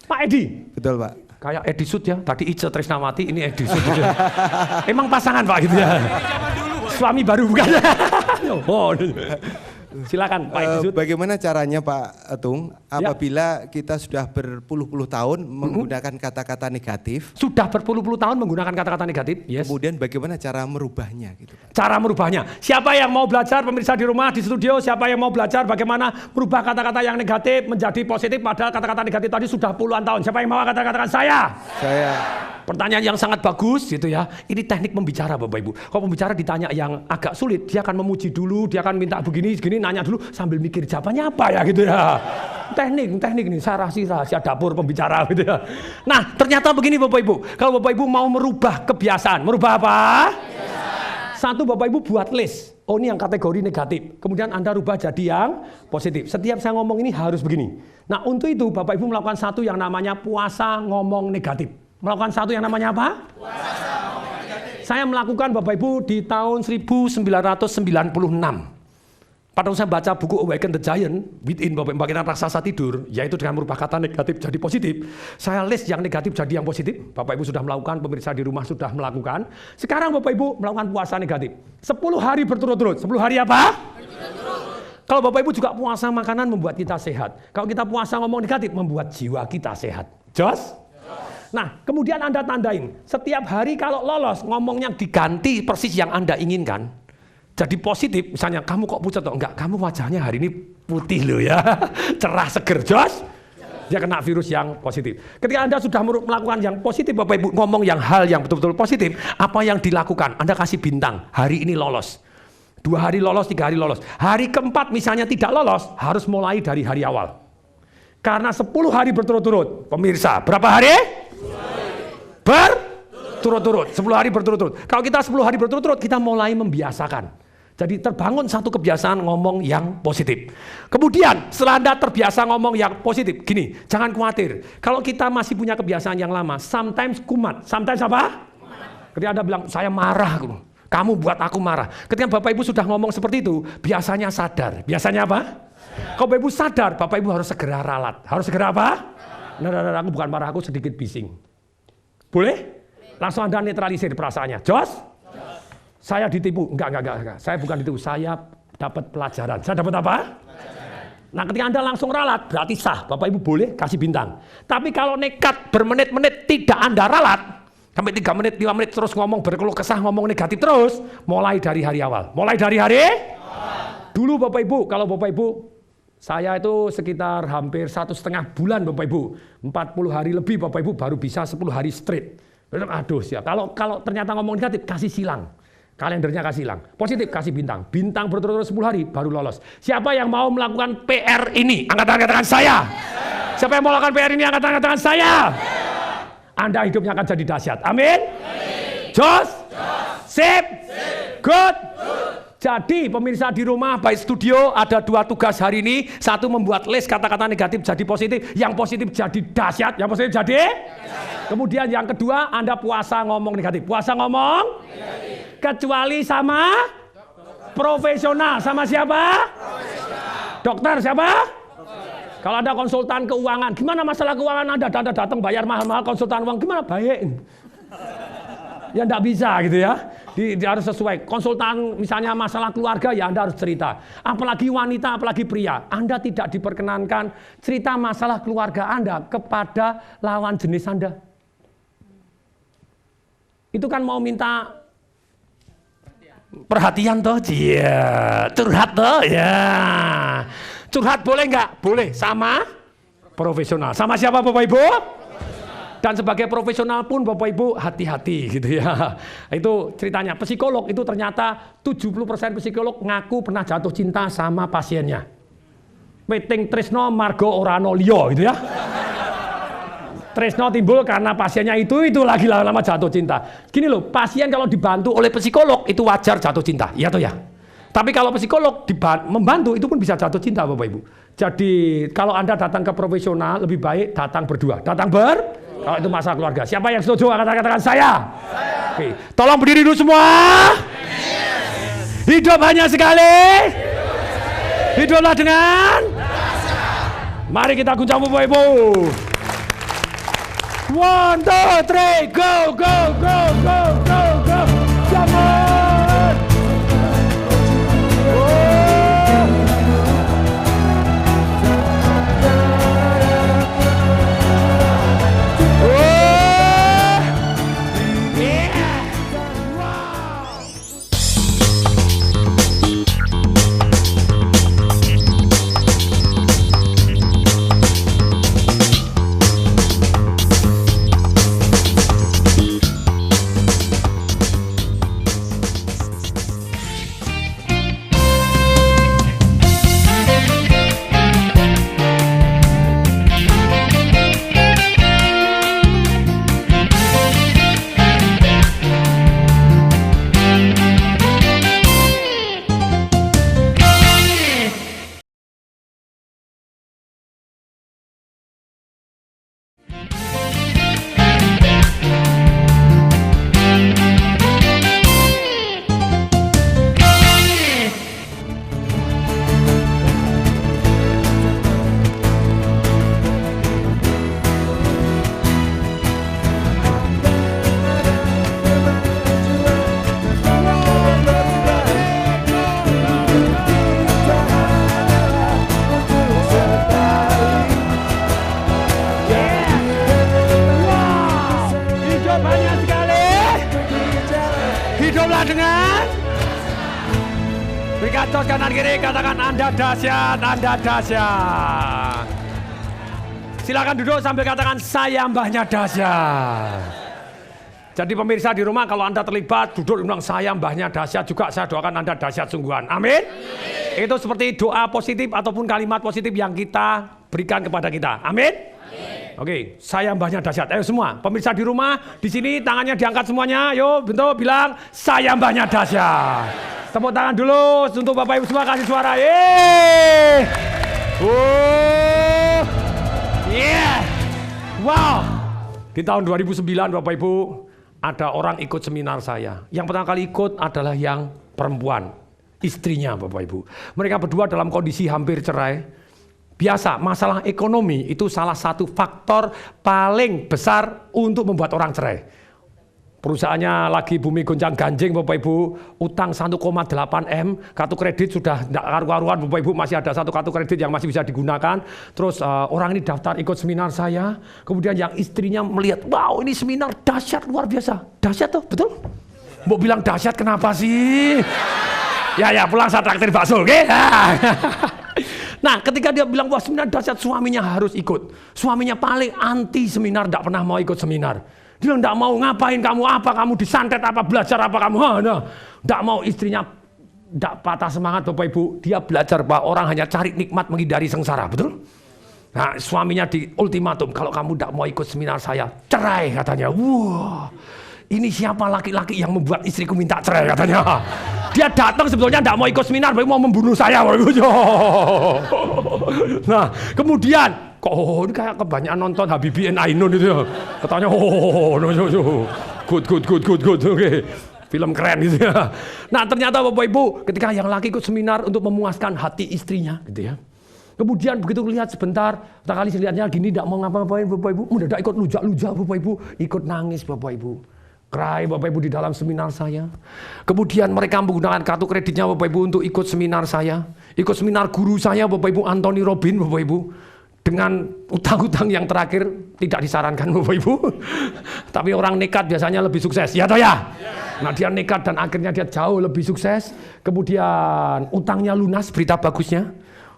Pak Edi. Betul, Pak. Kayak Edi Sud ya, tadi Ice Tresnawati, ini Edi Sud. Emang pasangan Pak gitu ya? Suami baru bukan? Oh, silakan Pak Edi Sud. Bagaimana caranya Pak Atung apabila kita sudah berpuluh-puluh tahun menggunakan kata-kata negatif? Sudah berpuluh-puluh tahun menggunakan kata-kata negatif, yes. Kemudian bagaimana cara merubahnya gitu, Pak? Cara merubahnya. Siapa yang mau belajar, pemirsa di rumah, di studio, siapa yang mau belajar bagaimana merubah kata-kata yang negatif menjadi positif, padahal kata-kata negatif tadi sudah puluhan tahun. Siapa yang mau katakan saya? Saya. Pertanyaan yang sangat bagus gitu ya. Ini teknik membicara Bapak Ibu. Kalau pembicara ditanya yang agak sulit, dia akan memuji dulu, dia akan minta begini, nanya dulu sambil mikir jawabannya apa ya gitu ya. Teknik nih, rahasia dapur pembicara gitu ya. Nah, ternyata begini Bapak Ibu. Kalau Bapak Ibu mau merubah kebiasaan, merubah apa? Satu, Bapak Ibu buat list. Oh, ini yang kategori negatif. Kemudian Anda rubah jadi yang positif. Setiap saya ngomong ini harus begini. Nah, untuk itu Bapak Ibu melakukan satu yang namanya puasa ngomong negatif. Melakukan satu yang namanya apa? Puasa ngomong negatif. Saya melakukan Bapak Ibu di tahun 1996. Pada saya baca buku Awaken the Giant Within, Bapak Ibu, Bangkitan Raksasa Tidur, yaitu dengan merubah kata negatif jadi positif. Saya list yang negatif jadi yang positif. Bapak Ibu sudah melakukan, pemirsa di rumah sudah melakukan. Sekarang Bapak Ibu melakukan puasa negatif. 10 hari berturut-turut. 10 hari apa? Berturut-turut. Kalau Bapak Ibu juga puasa makanan membuat kita sehat. Kalau kita puasa ngomong negatif membuat jiwa kita sehat. Jos? Nah, kemudian Anda tandain. Setiap hari kalau lolos ngomongnya diganti persis yang Anda inginkan. Jadi positif, misalnya kamu kok pucat atau enggak, kamu wajahnya hari ini putih loh ya, cerah seger, jos. Dia kena virus yang positif. Ketika Anda sudah melakukan yang positif, Bapak Ibu ngomong yang hal yang betul-betul positif, apa yang dilakukan? Anda kasih bintang, hari ini lolos. 2 hari lolos, 3 hari lolos. Hari keempat misalnya tidak lolos, harus mulai dari hari awal. Karena 10 hari berturut-turut, pemirsa, berapa hari? Berturut-turut, 10 hari berturut-turut. Kalau kita 10 hari berturut-turut, kita mulai membiasakan. Jadi terbangun satu kebiasaan ngomong yang positif. Kemudian setelah Anda terbiasa ngomong yang positif, gini, jangan khawatir. Kalau kita masih punya kebiasaan yang lama, sometimes kumat. Sometimes apa? Ketika Anda bilang, saya marah, kamu buat aku marah. Ketika Bapak Ibu sudah ngomong seperti itu, biasanya sadar. Biasanya apa? Kalau Bapak Ibu sadar, Bapak Ibu harus segera ralat. Harus segera apa? Nah, aku bukan marah, aku sedikit bising. Boleh? Langsung Anda netralisir perasaannya. Jos? Saya ditipu. Enggak. Saya bukan ditipu. Saya dapat pelajaran. Saya dapat apa? Nah, ketika Anda langsung ralat, berarti sah. Bapak Ibu boleh kasih bintang. Tapi kalau nekat bermenit-menit tidak Anda ralat, sampai 3 menit, 5 menit terus ngomong berkeluh kesah, ngomong negatif terus, mulai dari hari awal. Mulai dari hari? Dulu Bapak Ibu, kalau Bapak Ibu, saya itu sekitar hampir 1,5 bulan Bapak Ibu. 40 hari lebih Bapak Ibu baru bisa 10 hari straight. Aduh, siap. Kalau ternyata ngomong negatif, kasih silang. Kalendernya kasih hilang. Positif kasih bintang. Bintang berturut-turut 10 hari baru lolos. Siapa yang mau melakukan PR ini? Angkat tangan saya. Siapa yang mau melakukan PR ini? Angkat tangan saya. Anda hidupnya akan jadi dahsyat. Amin. Jos. Sip. Good. Jadi pemirsa di rumah, baik studio, ada 2 tugas hari ini. 1 membuat list kata-kata negatif jadi positif. Yang positif jadi dahsyat. Yang positif jadi? Kemudian yang kedua, Anda puasa ngomong negatif. Puasa ngomong? Negatif. Kecuali sama profesional. Sama siapa? Profesional. Dokter siapa? Dokter. Kalau Anda konsultan keuangan, gimana masalah keuangan Anda? Anda datang bayar mahal-mahal konsultan uang, gimana? Baik. Ya enggak bisa gitu ya. Dia harus sesuai. Konsultan misalnya masalah keluarga, ya Anda harus cerita. Apalagi wanita, apalagi pria. Anda tidak diperkenankan cerita masalah keluarga Anda kepada lawan jenis Anda. Itu kan mau minta perhatian toh, iya. Curhat toh, ya. Curhat boleh nggak? Boleh, sama profesional. Sama siapa Bapak Ibu? Dan sebagai profesional pun Bapak Ibu hati-hati gitu ya. Itu ceritanya, psikolog itu ternyata 70% psikolog ngaku pernah jatuh cinta sama pasiennya. Weting tresno margo orano liyo gitu ya. Tresno timbul karena pasiennya itu lagi lama-lama jatuh cinta. Gini loh, pasien kalau dibantu oleh psikolog itu wajar jatuh cinta, iya toh ya. Tapi kalau psikolog membantu itu pun bisa jatuh cinta Bapak Ibu. Jadi kalau Anda datang ke profesional lebih baik datang berdua. Datang Kalau itu masalah keluarga. Siapa yang setuju? Katakan saya. Oke. Tolong berdiri dulu semua. Hidup hanya sekali. Hiduplah dengan. Mari kita guncang Bapak Ibu. 1, 2, 3, go, go, go, go, go, go. Come on. Hiduplah dengan. Berikan tos kanan kiri, katakan Anda dahsyat, Anda dahsyat. Silakan duduk sambil katakan saya mbahnya dahsyat. Jadi pemirsa di rumah kalau Anda terlibat duduk bilang saya mbahnya dahsyat juga, saya doakan Anda dahsyat sungguhan. Amin. Itu seperti doa positif ataupun kalimat positif yang kita berikan kepada kita. Amin. Oke, saya mbahnya dahsyat. Ayo semua, pemirsa di rumah, di sini tangannya diangkat semuanya. Ayo, bentuk bilang saya mbahnya dahsyat. Tepuk tangan dulu untuk Bapak Ibu semua, kasih suara. Wow. Di tahun 2009 Bapak Ibu, ada orang ikut seminar saya. Yang pertama kali ikut adalah yang perempuan, istrinya Bapak Ibu. Mereka berdua dalam kondisi hampir cerai. Biasa, masalah ekonomi itu salah satu faktor paling besar untuk membuat orang cerai. Perusahaannya lagi bumi gonjang ganjing Bapak Ibu, utang 1,8 M, kartu kredit sudah tidak karu-karuan Bapak Ibu, masih ada satu kartu kredit yang masih bisa digunakan. Terus orang ini daftar ikut seminar saya, kemudian yang istrinya melihat, wow ini seminar dahsyat luar biasa. Dahsyat tuh, betul? Mau bilang dahsyat kenapa sih? Ya pulang saya traktir bakso, oke? Nah ketika dia bilang wah seminar dahsyat, suaminya harus ikut. Suaminya paling anti seminar, tidak pernah mau ikut seminar. Dia bilang tidak mau, ngapain kamu, apa kamu disantet, apa belajar apa kamu, tidak mau. Istrinya tidak patah semangat Bapak Ibu, dia belajar bahwa orang hanya cari nikmat menghindari sengsara, betul? Nah suaminya di ultimatum, kalau kamu tidak mau ikut seminar saya, cerai katanya. Wah ini siapa laki-laki yang membuat istriku minta cerai katanya. Dia datang sebetulnya tidak mau ikut seminar, mau membunuh saya. Nah kemudian, kok ini kayak kebanyakan nonton Habibie and Ainun itu. Katanya, good, oke. Film keren gitu ya. Nah ternyata Bapak Ibu, ketika yang laki ikut seminar untuk memuaskan hati istrinya gitu ya. Kemudian begitu lihat sebentar, kali lihatnya gini tidak mau ngapa-ngapain Bapak Ibu, mendadak ikut lujak-lujak Bapak Ibu, ikut nangis Bapak Ibu. Cry Bapak Ibu di dalam seminar saya. Kemudian mereka menggunakan kartu kreditnya Bapak Ibu untuk ikut seminar saya. Ikut seminar guru saya Bapak Ibu, Anthony Robin Bapak Ibu. Dengan utang-utang yang terakhir tidak disarankan Bapak Ibu. Tapi orang nekat biasanya lebih sukses, ya toh ya? Nah dia nekat dan akhirnya dia jauh lebih sukses. Kemudian utangnya lunas, berita bagusnya.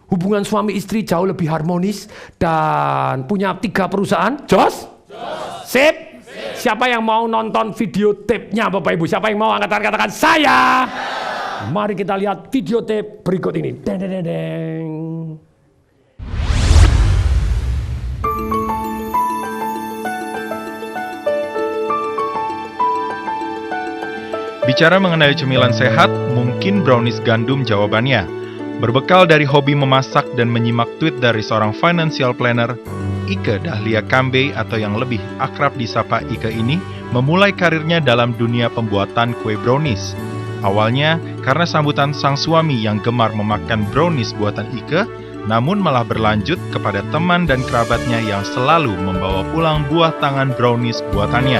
Hubungan suami istri jauh lebih harmonis. Dan punya 3 perusahaan. Jos? Sip? Siapa yang mau nonton video tape-nya Bapak Ibu? Siapa yang mau angkat tangan katakan saya? Mari kita lihat video tape berikut ini. Deng, deng, deng, deng. Bicara mengenai cemilan sehat, mungkin brownies gandum jawabannya. Berbekal dari hobi memasak dan menyimak tweet dari seorang financial planner, Ike Dahlia Kambe atau yang lebih akrab disapa Ike ini memulai karirnya dalam dunia pembuatan kue brownies. Awalnya karena sambutan sang suami yang gemar memakan brownies buatan Ike, namun malah berlanjut kepada teman dan kerabatnya yang selalu membawa pulang buah tangan brownies buatannya.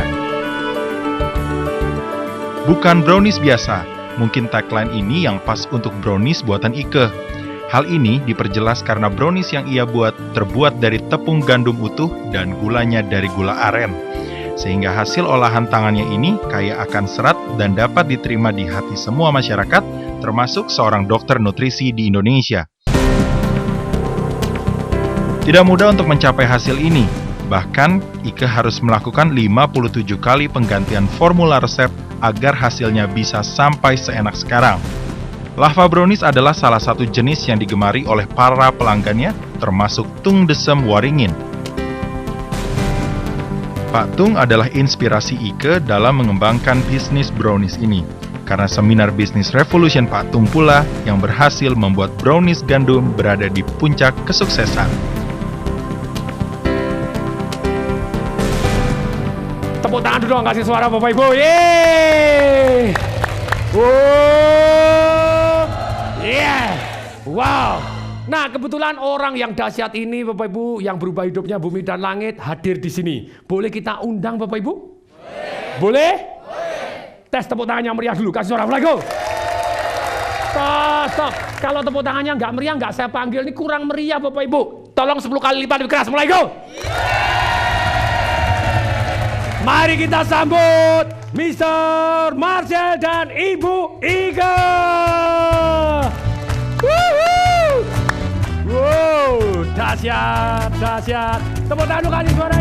Bukan brownies biasa, mungkin tagline ini yang pas untuk brownies buatan Ike. Hal ini diperjelas karena brownies yang ia buat terbuat dari tepung gandum utuh dan gulanya dari gula aren. Sehingga hasil olahan tangannya ini kaya akan serat dan dapat diterima di hati semua masyarakat, termasuk seorang dokter nutrisi di Indonesia. Tidak mudah untuk mencapai hasil ini. Bahkan, Ike harus melakukan 57 kali penggantian formula resep agar hasilnya bisa sampai seenak sekarang. Lava brownies adalah salah satu jenis yang digemari oleh para pelanggannya, termasuk Tung Desem Waringin. Pak Tung adalah inspirasi Ike dalam mengembangkan bisnis brownies ini. Karena seminar bisnis Revolution Pak Tung pula yang berhasil membuat brownies gandum berada di puncak kesuksesan. Tepuk tangan dulu dong, kasih suara Bapak Ibu. Yeay! Yeah! Wow! Nah, kebetulan orang yang dahsyat ini Bapak Ibu yang berubah hidupnya bumi dan langit hadir di sini. Boleh kita undang Bapak Ibu? Boleh? Tes tepuk tangannya meriah dulu, kasih suara lagi. Stop. Kalau tepuk tangannya nggak meriah, nggak saya panggil, ini kurang meriah Bapak Ibu. Tolong 10 kali lipat lebih keras, mulai go! Mari kita sambut Mr. Marcel dan Ibu Ike. Wow, dahsyat. Tepuk tangan kali suara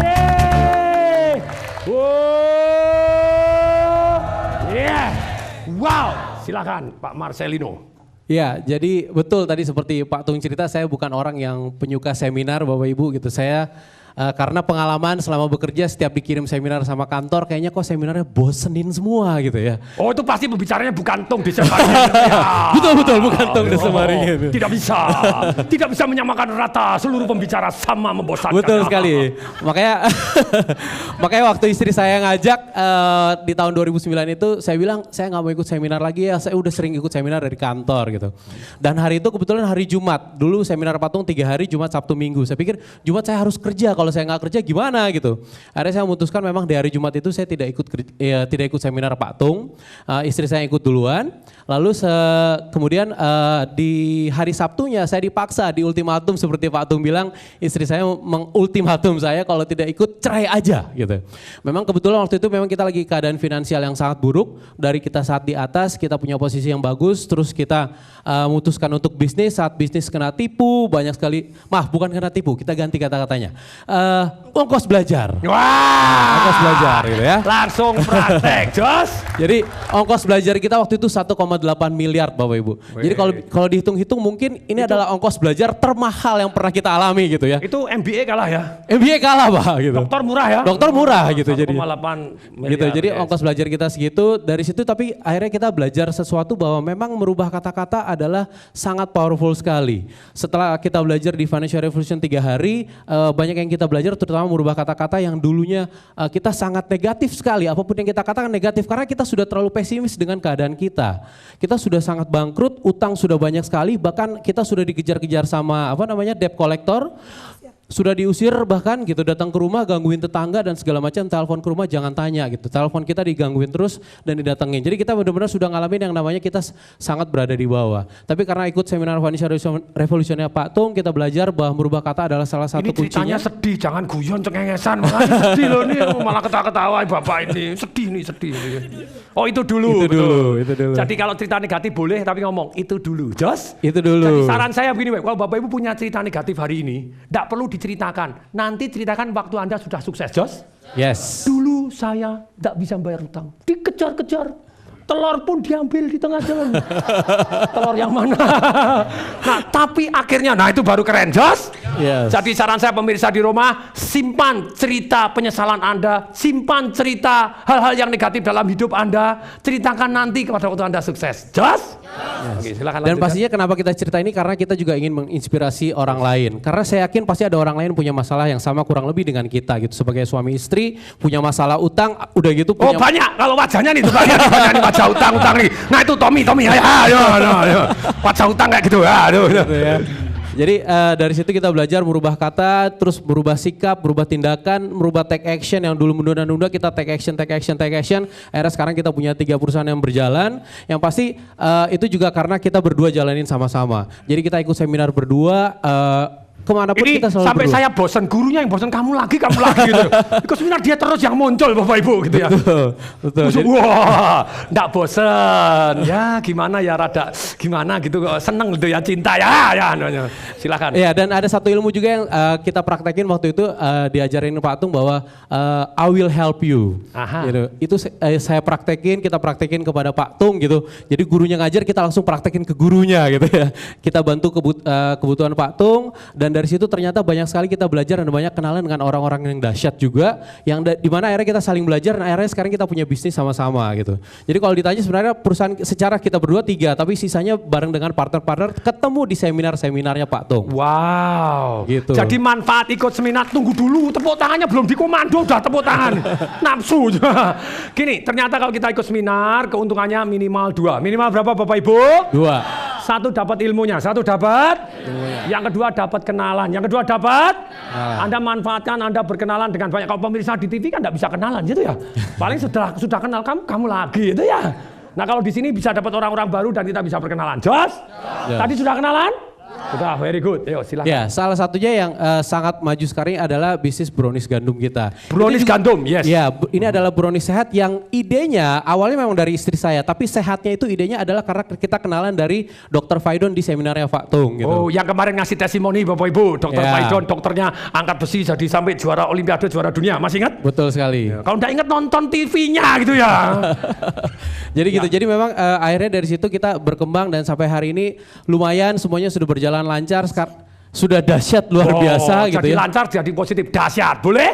Wow, silakan Pak Marcelino. Ya, jadi betul tadi seperti Pak Tung cerita, saya bukan orang yang penyuka seminar Bapak Ibu gitu. Saya karena pengalaman selama bekerja setiap dikirim seminar sama kantor kayaknya kok seminarnya bosenin semua gitu ya. Oh, itu pasti pembicaranya bukan Tung Desem. Betul bukan Tung Desem gitu. Tidak bisa menyamakan rata seluruh pembicara sama membosankan. Betul sekali. Makanya waktu istri saya ngajak di tahun 2009 itu saya bilang saya nggak mau ikut seminar lagi ya. Saya udah sering ikut seminar dari kantor gitu. Dan hari itu kebetulan hari Jumat. Dulu seminar Pak Tung 3 hari, Jumat, Sabtu, Minggu. Saya pikir Jumat saya harus kerja. Kalau saya nggak kerja gimana gitu. Akhirnya saya memutuskan memang di hari Jumat itu saya tidak ikut seminar Pak Tung. Istri saya ikut duluan. Lalu kemudian di hari Sabtunya saya dipaksa di ultimatum seperti Pak Tung bilang, istri saya mengultimatum saya kalau tidak ikut cerai aja gitu. Memang kebetulan waktu itu memang kita lagi keadaan finansial yang sangat buruk. Dari kita saat di atas kita punya posisi yang bagus, terus kita memutuskan untuk bisnis, saat bisnis kena tipu banyak sekali. Bukan kena tipu, kita ganti kata-katanya. Ongkos belajar. Wah, ongkos belajar gitu ya. Langsung praktek, Jos. Jadi ongkos belajar kita waktu itu 1,8 miliar Bapak Ibu. Jadi kalau dihitung-hitung mungkin ini adalah ongkos belajar termahal yang pernah kita alami gitu ya. Itu MBA kalah ya? MBA kalah Pak gitu. Dokter murah ya? Dokter murah gitu jadi. 1,8 miliar. Gitu, jadi ongkos belajar kita segitu, dari situ tapi akhirnya kita belajar sesuatu bahwa memang merubah kata-kata adalah sangat powerful sekali. Setelah kita belajar di Financial Revolution 3 hari, banyak yang kita belajar terutama merubah kata-kata yang dulunya kita sangat negatif sekali. Apapun yang kita katakan negatif karena kita sudah terlalu pesimis dengan keadaan kita. Kita sudah sangat bangkrut, utang sudah banyak sekali, bahkan kita sudah dikejar-kejar sama debt collector. Sudah diusir bahkan gitu, datang ke rumah gangguin tetangga dan segala macam, telepon ke rumah jangan tanya gitu. Telepon kita digangguin terus dan didatengin. Jadi kita benar-benar sudah ngalamin yang namanya kita sangat berada di bawah. Tapi karena ikut seminar Financial Revolution-nya Pak Tung, kita belajar bahwa merubah kata adalah salah satu kuncinya. Ini ceritanya sedih, jangan guyon cengengesan. Makanya sedih loh nih, malah ketawa-ketawa Bapak ini. Sedih. Oh itu dulu. Itu dulu. Jadi kalau cerita negatif boleh tapi ngomong itu dulu. Jos? Itu dulu. Jadi saran saya begini, kalau Bapak Ibu punya cerita negatif hari ini, tidak perlu diceritakan. Nanti ceritakan waktu Anda sudah sukses, Jos. Yes. Dulu saya tidak bisa bayar utang, dikejar-kejar. Telur pun diambil di tengah jalan. Telur yang mana? Nah, tapi akhirnya, itu baru keren, Jos. Yes. Jadi saran saya pemirsa di rumah, simpan cerita penyesalan Anda, simpan cerita hal-hal yang negatif dalam hidup Anda, ceritakan nanti kepada waktu Anda sukses. Jelas? Yes. Oke, silakan Dan lanjutkan. pastinya kenapa kita cerita ini karena kita juga ingin menginspirasi orang lain. Karena saya yakin pasti ada orang lain punya masalah yang sama kurang lebih dengan kita gitu. Sebagai suami istri punya masalah utang, udah gitu punya. Oh banyak, kalau wajahnya nih banyak nih wajah utang nih. Nah itu Tommy, ayo. Wajah utang kayak gitu, aduh. Gitu ya. Jadi dari situ kita belajar merubah kata, terus merubah sikap, merubah tindakan, merubah take action yang dulu menunda-nunda kita take action. Akhirnya sekarang kita punya 3 perusahaan yang berjalan. Yang pasti itu juga karena kita berdua jalanin sama-sama. Jadi kita ikut seminar berdua. Kemanapun ini kita selalu sampai berdua. saya bosan, gurunya yang bosan, kamu lagi gitu. Ikut seminar dia terus yang muncul Bapak Ibu gitu ya. Betul. Wah, enggak bosan. Ya gimana ya rada gimana gitu, seneng gitu ya, cinta ya. Silakan. Iya, dan ada satu ilmu juga yang kita praktekin waktu itu diajarin Pak Atung bahwa I will help you. Aha. Gitu. Itu saya praktekin, kita praktekin kepada Pak Tung gitu. Jadi gurunya ngajar, kita langsung praktekin ke gurunya gitu ya. Kita bantu kebutuhan Pak Tung, dan dari situ ternyata banyak sekali kita belajar dan banyak kenalan dengan orang-orang yang dahsyat juga, yang di mana akhirnya kita saling belajar dan akhirnya sekarang kita punya bisnis sama-sama gitu. Jadi kalau ditanya sebenarnya perusahaan secara kita berdua 3, tapi sisanya bareng dengan partner-partner ketemu di seminar-seminarnya Pak Tung. Wow. Gitu. Jadi manfaat ikut seminar, tunggu dulu, tepuk tangannya belum dikomando udah tepuk tangan. Nafsu. Gini, ternyata kalau kita ikut seminar keuntungannya minimal 2. Minimal berapa Bapak Ibu? 2. 1 dapat ilmunya, 1 dapat yang kedua dapat kenalan, yang kedua dapat Anda manfaatkan, Anda berkenalan dengan banyak. Kalau pemirsa di TV kan enggak bisa kenalan gitu ya. Paling sudah kenal kamu lagi gitu ya. Nah kalau di sini bisa dapat orang-orang baru dan kita bisa berkenalan. Jos? Tadi sudah kenalan? Sudah, very good. Ayo silakan. Ya, salah satunya yang sangat maju sekarang adalah bisnis brownies gandum kita. Brownies gandum, yes. Ya, ini adalah brownies sehat yang idenya awalnya memang dari istri saya, tapi sehatnya itu idenya adalah karena kita kenalan dari Dr. Faidon di seminarnya Pak Tung gitu. Oh, yang kemarin ngasih testimoni Bapak Ibu, Dr. Faidon, dokternya angkat besi jadi sampai juara olimpiade, juara dunia. Masih ingat? Betul sekali. Kalau enggak ingat nonton TV-nya gitu ya. Jadi gitu. Jadi memang akhirnya dari situ kita berkembang dan sampai hari ini lumayan semuanya sudah berjalan lancar. Sudah dahsyat luar biasa gitu jadi ya. Lancar, jadi positif, dahsyat. Boleh?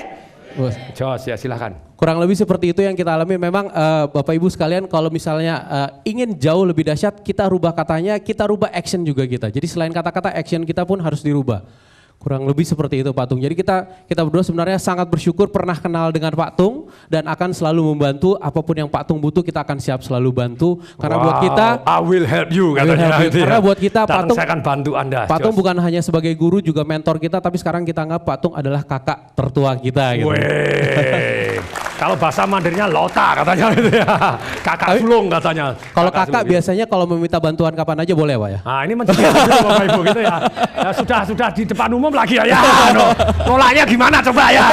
Jos ya silakan. Kurang lebih seperti itu yang kita alami. Memang Bapak Ibu sekalian kalau misalnya ingin jauh lebih dahsyat, kita rubah katanya, kita rubah action juga kita. Jadi selain kata-kata, action kita pun harus dirubah. Kurang lebih seperti itu Pak Tung. Jadi kita berdua sebenarnya sangat bersyukur pernah kenal dengan Pak Tung dan akan selalu membantu apapun yang Pak Tung butuh, kita akan siap selalu bantu. Karena buat kita, I will help you katanya. Karena buat kita Pak Tung, saya akan bantu Anda. Pak Tung bukan hanya sebagai guru juga mentor kita, tapi sekarang kita anggap Pak Tung adalah kakak tertua kita gitu. Kalau bahasa Mandarinnya lota katanya gitu ya. Kakak sulung katanya. Kalau kakak biasanya kalau meminta bantuan kapan aja boleh Pak ya? Nah ini mencegah dulu Bapak Ibu gitu ya. Ya sudah di depan umum lagi ya. Nolaknya gimana coba ya.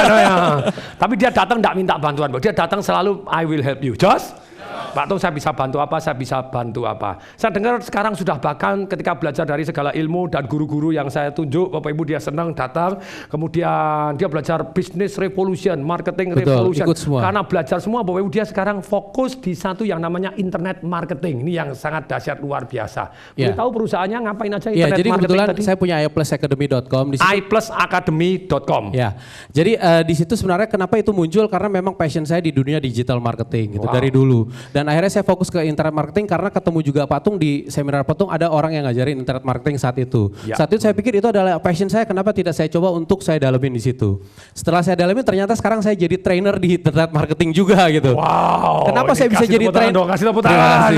Tapi dia datang enggak minta bantuan, dia datang selalu I will help you. Jos? Pak Tung saya bisa bantu apa, saya bisa bantu apa. Saya dengar sekarang sudah bahkan ketika belajar dari segala ilmu dan guru-guru yang saya tunjuk, Bapak Ibu dia senang datang. Kemudian dia belajar business revolution, marketing revolution. Ikut semua. Karena belajar semua Bapak Ibu dia sekarang fokus di satu yang namanya internet marketing. Ini yang sangat dahsyat luar biasa. Boleh tahu perusahaannya ngapain aja internet jadi marketing kebetulan tadi? saya punya iPlusacademy.com di situ. iPlusacademy.com. Ya. Jadi di situ sebenarnya kenapa itu muncul karena memang passion saya di dunia digital marketing gitu dari dulu. Dan akhirnya saya fokus ke internet marketing karena ketemu juga Pak Tung di seminar Pak Tung ada orang yang ngajarin internet marketing saat itu. Saat itu saya pikir itu adalah passion saya, kenapa tidak saya coba untuk saya dalamin di situ. Setelah saya dalamin ternyata sekarang saya jadi trainer di internet marketing juga gitu. Wow. Kenapa saya bisa jadi trainer? Kasih tepuk tangan.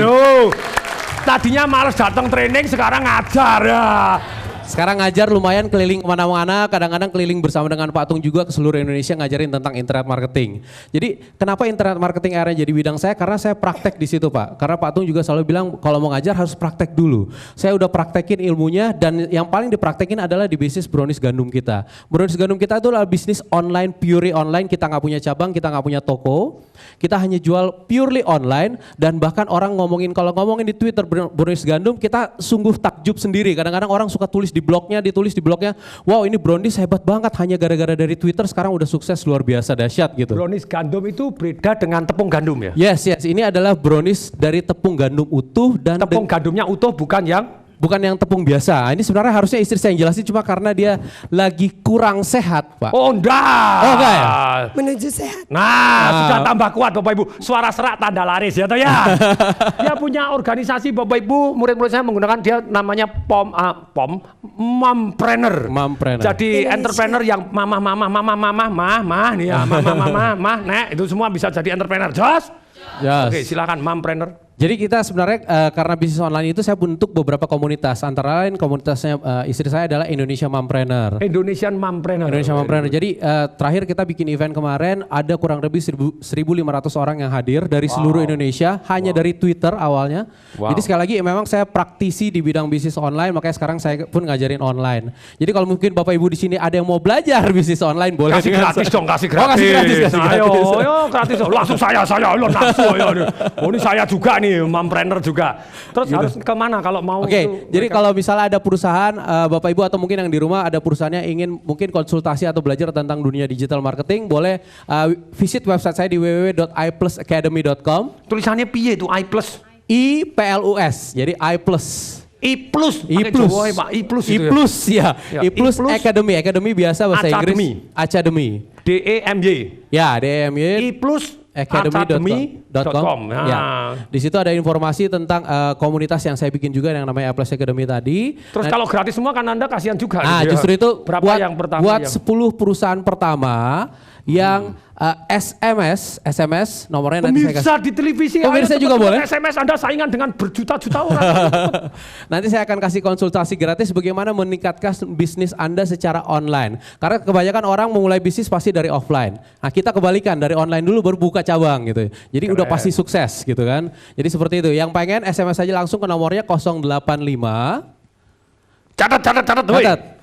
Tadinya malas datang training, sekarang ngajar ya. Sekarang ngajar lumayan keliling kemana-mana, kadang-kadang keliling bersama dengan Pak Tung juga ke seluruh Indonesia ngajarin tentang internet marketing. Jadi kenapa internet marketing akhirnya jadi bidang saya? Karena saya praktek di situ Pak. Karena Pak Tung juga selalu bilang kalau mau ngajar harus praktek dulu. Saya udah praktekin ilmunya dan yang paling dipraktekin adalah di bisnis brownies gandum kita. Brownies gandum kita itu adalah bisnis online, purely online. Kita nggak punya cabang, kita nggak punya toko. Kita hanya jual purely online dan bahkan orang kalau ngomongin di Twitter brownies gandum, kita sungguh takjub sendiri. Kadang-kadang orang suka ditulis di blognya, wow ini brownies hebat banget hanya gara-gara dari Twitter sekarang udah sukses luar biasa dahsyat gitu. Brownies gandum itu beda dengan tepung gandum ya? Yes, ini adalah brownies dari tepung gandum utuh dan tepung gandumnya utuh bukan yang bukan yang tepung biasa. Ini sebenarnya harusnya istri saya yang jelasin, cuma karena dia lagi kurang sehat, Pak. Oh enggak. Oh enggak ya? Menuju sehat. Nah, sudah tambah kuat Bapak Ibu. Suara serak tanda laris ya toh ya. Dia punya organisasi Bapak Ibu, murid-murid saya menggunakan dia namanya mompreneur. Mompreneur. Jadi entrepreneur yang mama nih ya, mama, nek itu semua bisa jadi entrepreneur. Jos. Yes. Oke, silakan mompreneur. Jadi kita sebenarnya karena bisnis online itu saya bentuk beberapa komunitas. Antara lain komunitasnya istri saya adalah Indonesia Mompreneur. Indonesian Mompreneur. Indonesia Mompreneur. Jadi terakhir kita bikin event kemarin ada kurang lebih 1.500 orang yang hadir dari seluruh Indonesia. Hanya dari Twitter awalnya. Jadi sekali lagi memang saya praktisi di bidang bisnis online, makanya sekarang saya pun ngajarin online. Jadi kalau mungkin Bapak Ibu di sini ada yang mau belajar bisnis online boleh. Kasih gratis dong, kasih gratis. Oh, kasih gratis. Ayo, gratis. Langsung saya lo nafsu ya. Oh ini saya juga nih. Mompreneur juga. Terus harus kemana kalau mau? Oke, jadi kalau misalnya ada perusahaan, Bapak Ibu atau mungkin yang di rumah ada perusahaannya ingin mungkin konsultasi atau belajar tentang dunia digital marketing, boleh visit website saya di www.iplusacademy.com. Tulisannya piye itu I+? I+, jadi I+. I+, ya. I+ Academy, Academy biasa bahasa Inggris. Academy. DEMY. Ya, DEMY. I+ academy.com. Ya. Di situ ada informasi tentang komunitas yang saya bikin juga yang namanya Apple Academy tadi. Terus kalau gratis semua kan Anda kasihan juga. Nah, gitu justru ya. itu berapa yang pertama buat yang 10 perusahaan pertama yang SMS nomornya nanti saya kasih. Pemirsa di televisi. Pemirsa juga boleh. SMS Anda saingan dengan berjuta-juta orang. Nanti saya akan kasih konsultasi gratis bagaimana meningkatkan bisnis Anda secara online. Karena kebanyakan orang memulai bisnis pasti dari offline. Nah kita kebalikan, dari online dulu baru buka cabang gitu. Jadi udah pasti sukses gitu kan. Jadi seperti itu. Yang pengen SMS aja langsung ke nomornya 085. Catat.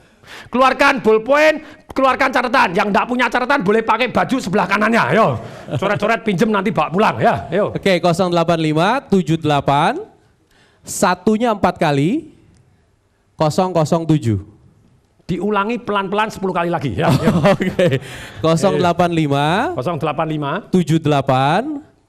Keluarkan bolpen, keluarkan catatan. Yang enggak punya catatan boleh pakai baju sebelah kanannya. Ayo, coret-coret pinjem nanti bawa pulang ya. Ayo. Oke, 085 78 satunya 4 kali 007. Diulangi pelan-pelan 10 kali lagi ya. Oke. 085 78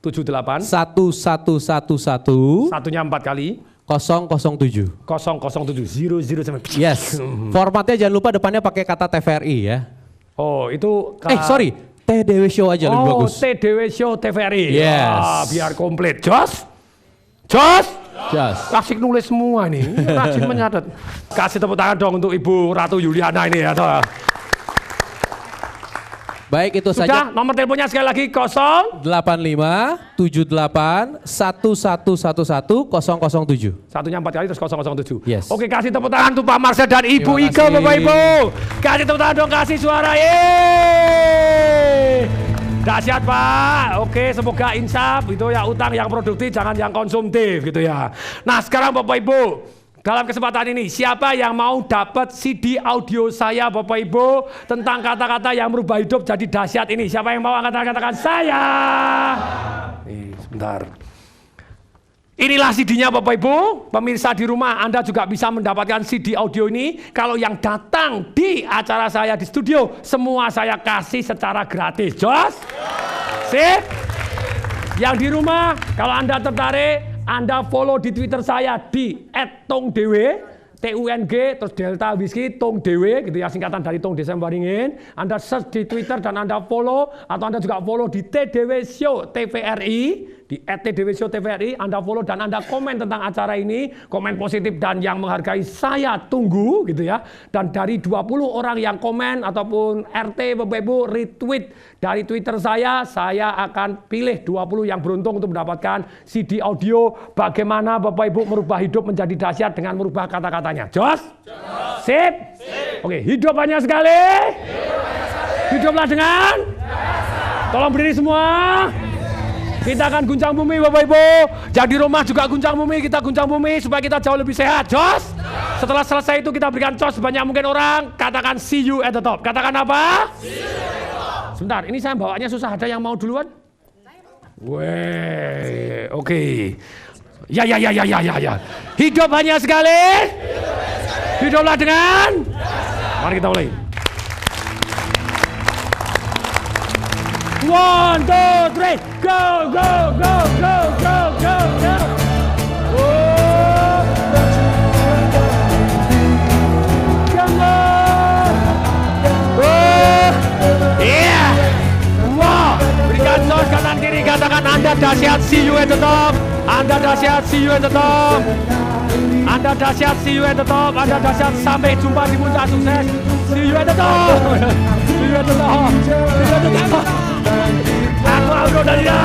78 1111 satunya 4 kali 007. 007. Yes. Formatnya jangan lupa depannya pakai kata TVRI ya. Oh, itu sorry, TDW Show aja lebih bagus. TDW Show TVRI. Yes. Biar komplit. Jos. Kasih nulis semua nih. Rajin menyadat. Kasih tepuk tangan dong untuk Ibu Ratu Yuliana ini ya. Baik, itu sudah, saja. nomor teleponnya sekali lagi 085 78 1111 007. Satunya 4 kali terus 007. Yes. Oke, kasih tepuk tangan untuk Pak Marcel dan Ibu Ike, Bapak Ibu. Kasih tepuk tangan dong, kasih suara. Dahsyat Pak. Oke, semoga insaf gitu ya, utang yang produktif jangan yang konsumtif gitu ya. Nah, sekarang Bapak Ibu, dalam kesempatan ini, siapa yang mau dapat CD audio saya Bapak Ibu tentang kata-kata yang merubah hidup jadi dahsyat ini? Siapa yang mau katakan saya? Sebentar. Inilah CD-nya Bapak Ibu. Pemirsa di rumah, Anda juga bisa mendapatkan CD audio ini. Kalau yang datang di acara saya di studio, semua saya kasih secara gratis. Jos? Sip? Yang di rumah, kalau Anda tertarik, Anda follow di Twitter saya di @tongdewe, TUNG, terus Delta Whiskey, Tongdewe, gitu ya, singkatan dari Tong Desa Waringin. Anda search di Twitter dan Anda follow, atau Anda juga follow di TDW Show TVRI, di @TDW Show TVRI, Anda follow dan Anda komen tentang acara ini, komen positif dan yang menghargai saya tunggu, gitu ya. Dan dari 20 orang yang komen ataupun RT Bapak Ibu retweet dari Twitter saya akan pilih 20 yang beruntung untuk mendapatkan CD audio bagaimana Bapak Ibu merubah hidup menjadi dahsyat dengan merubah kata-katanya. Jos? Sip? Oke, hidup banyak sekali. Hiduplah dengan? Tolong berdiri semua. Kita akan guncang bumi Bapak Ibu. Jadi rumah juga guncang bumi, kita guncang bumi supaya kita jauh lebih sehat. Jos? Setelah selesai itu kita berikan cos sebanyak mungkin orang. Katakan see you at the top. Katakan apa? See you at the top. Sebentar, ini saya bawanya susah. Ada yang mau duluan? Weh, oke. Ya. Hidup hanya sekali. Hiduplah dengan. Mari kita mulai. 1, 2, 3, go. Oh. dahsyat, see you at the top. Anda dahsyat, see you at the top. Anda dahsyat, see you at the top. Anda dahsyat, sampai jumpa di puncak sukses. See you at the top. See you at the top. See you at the top. Aku Aldo Dalina.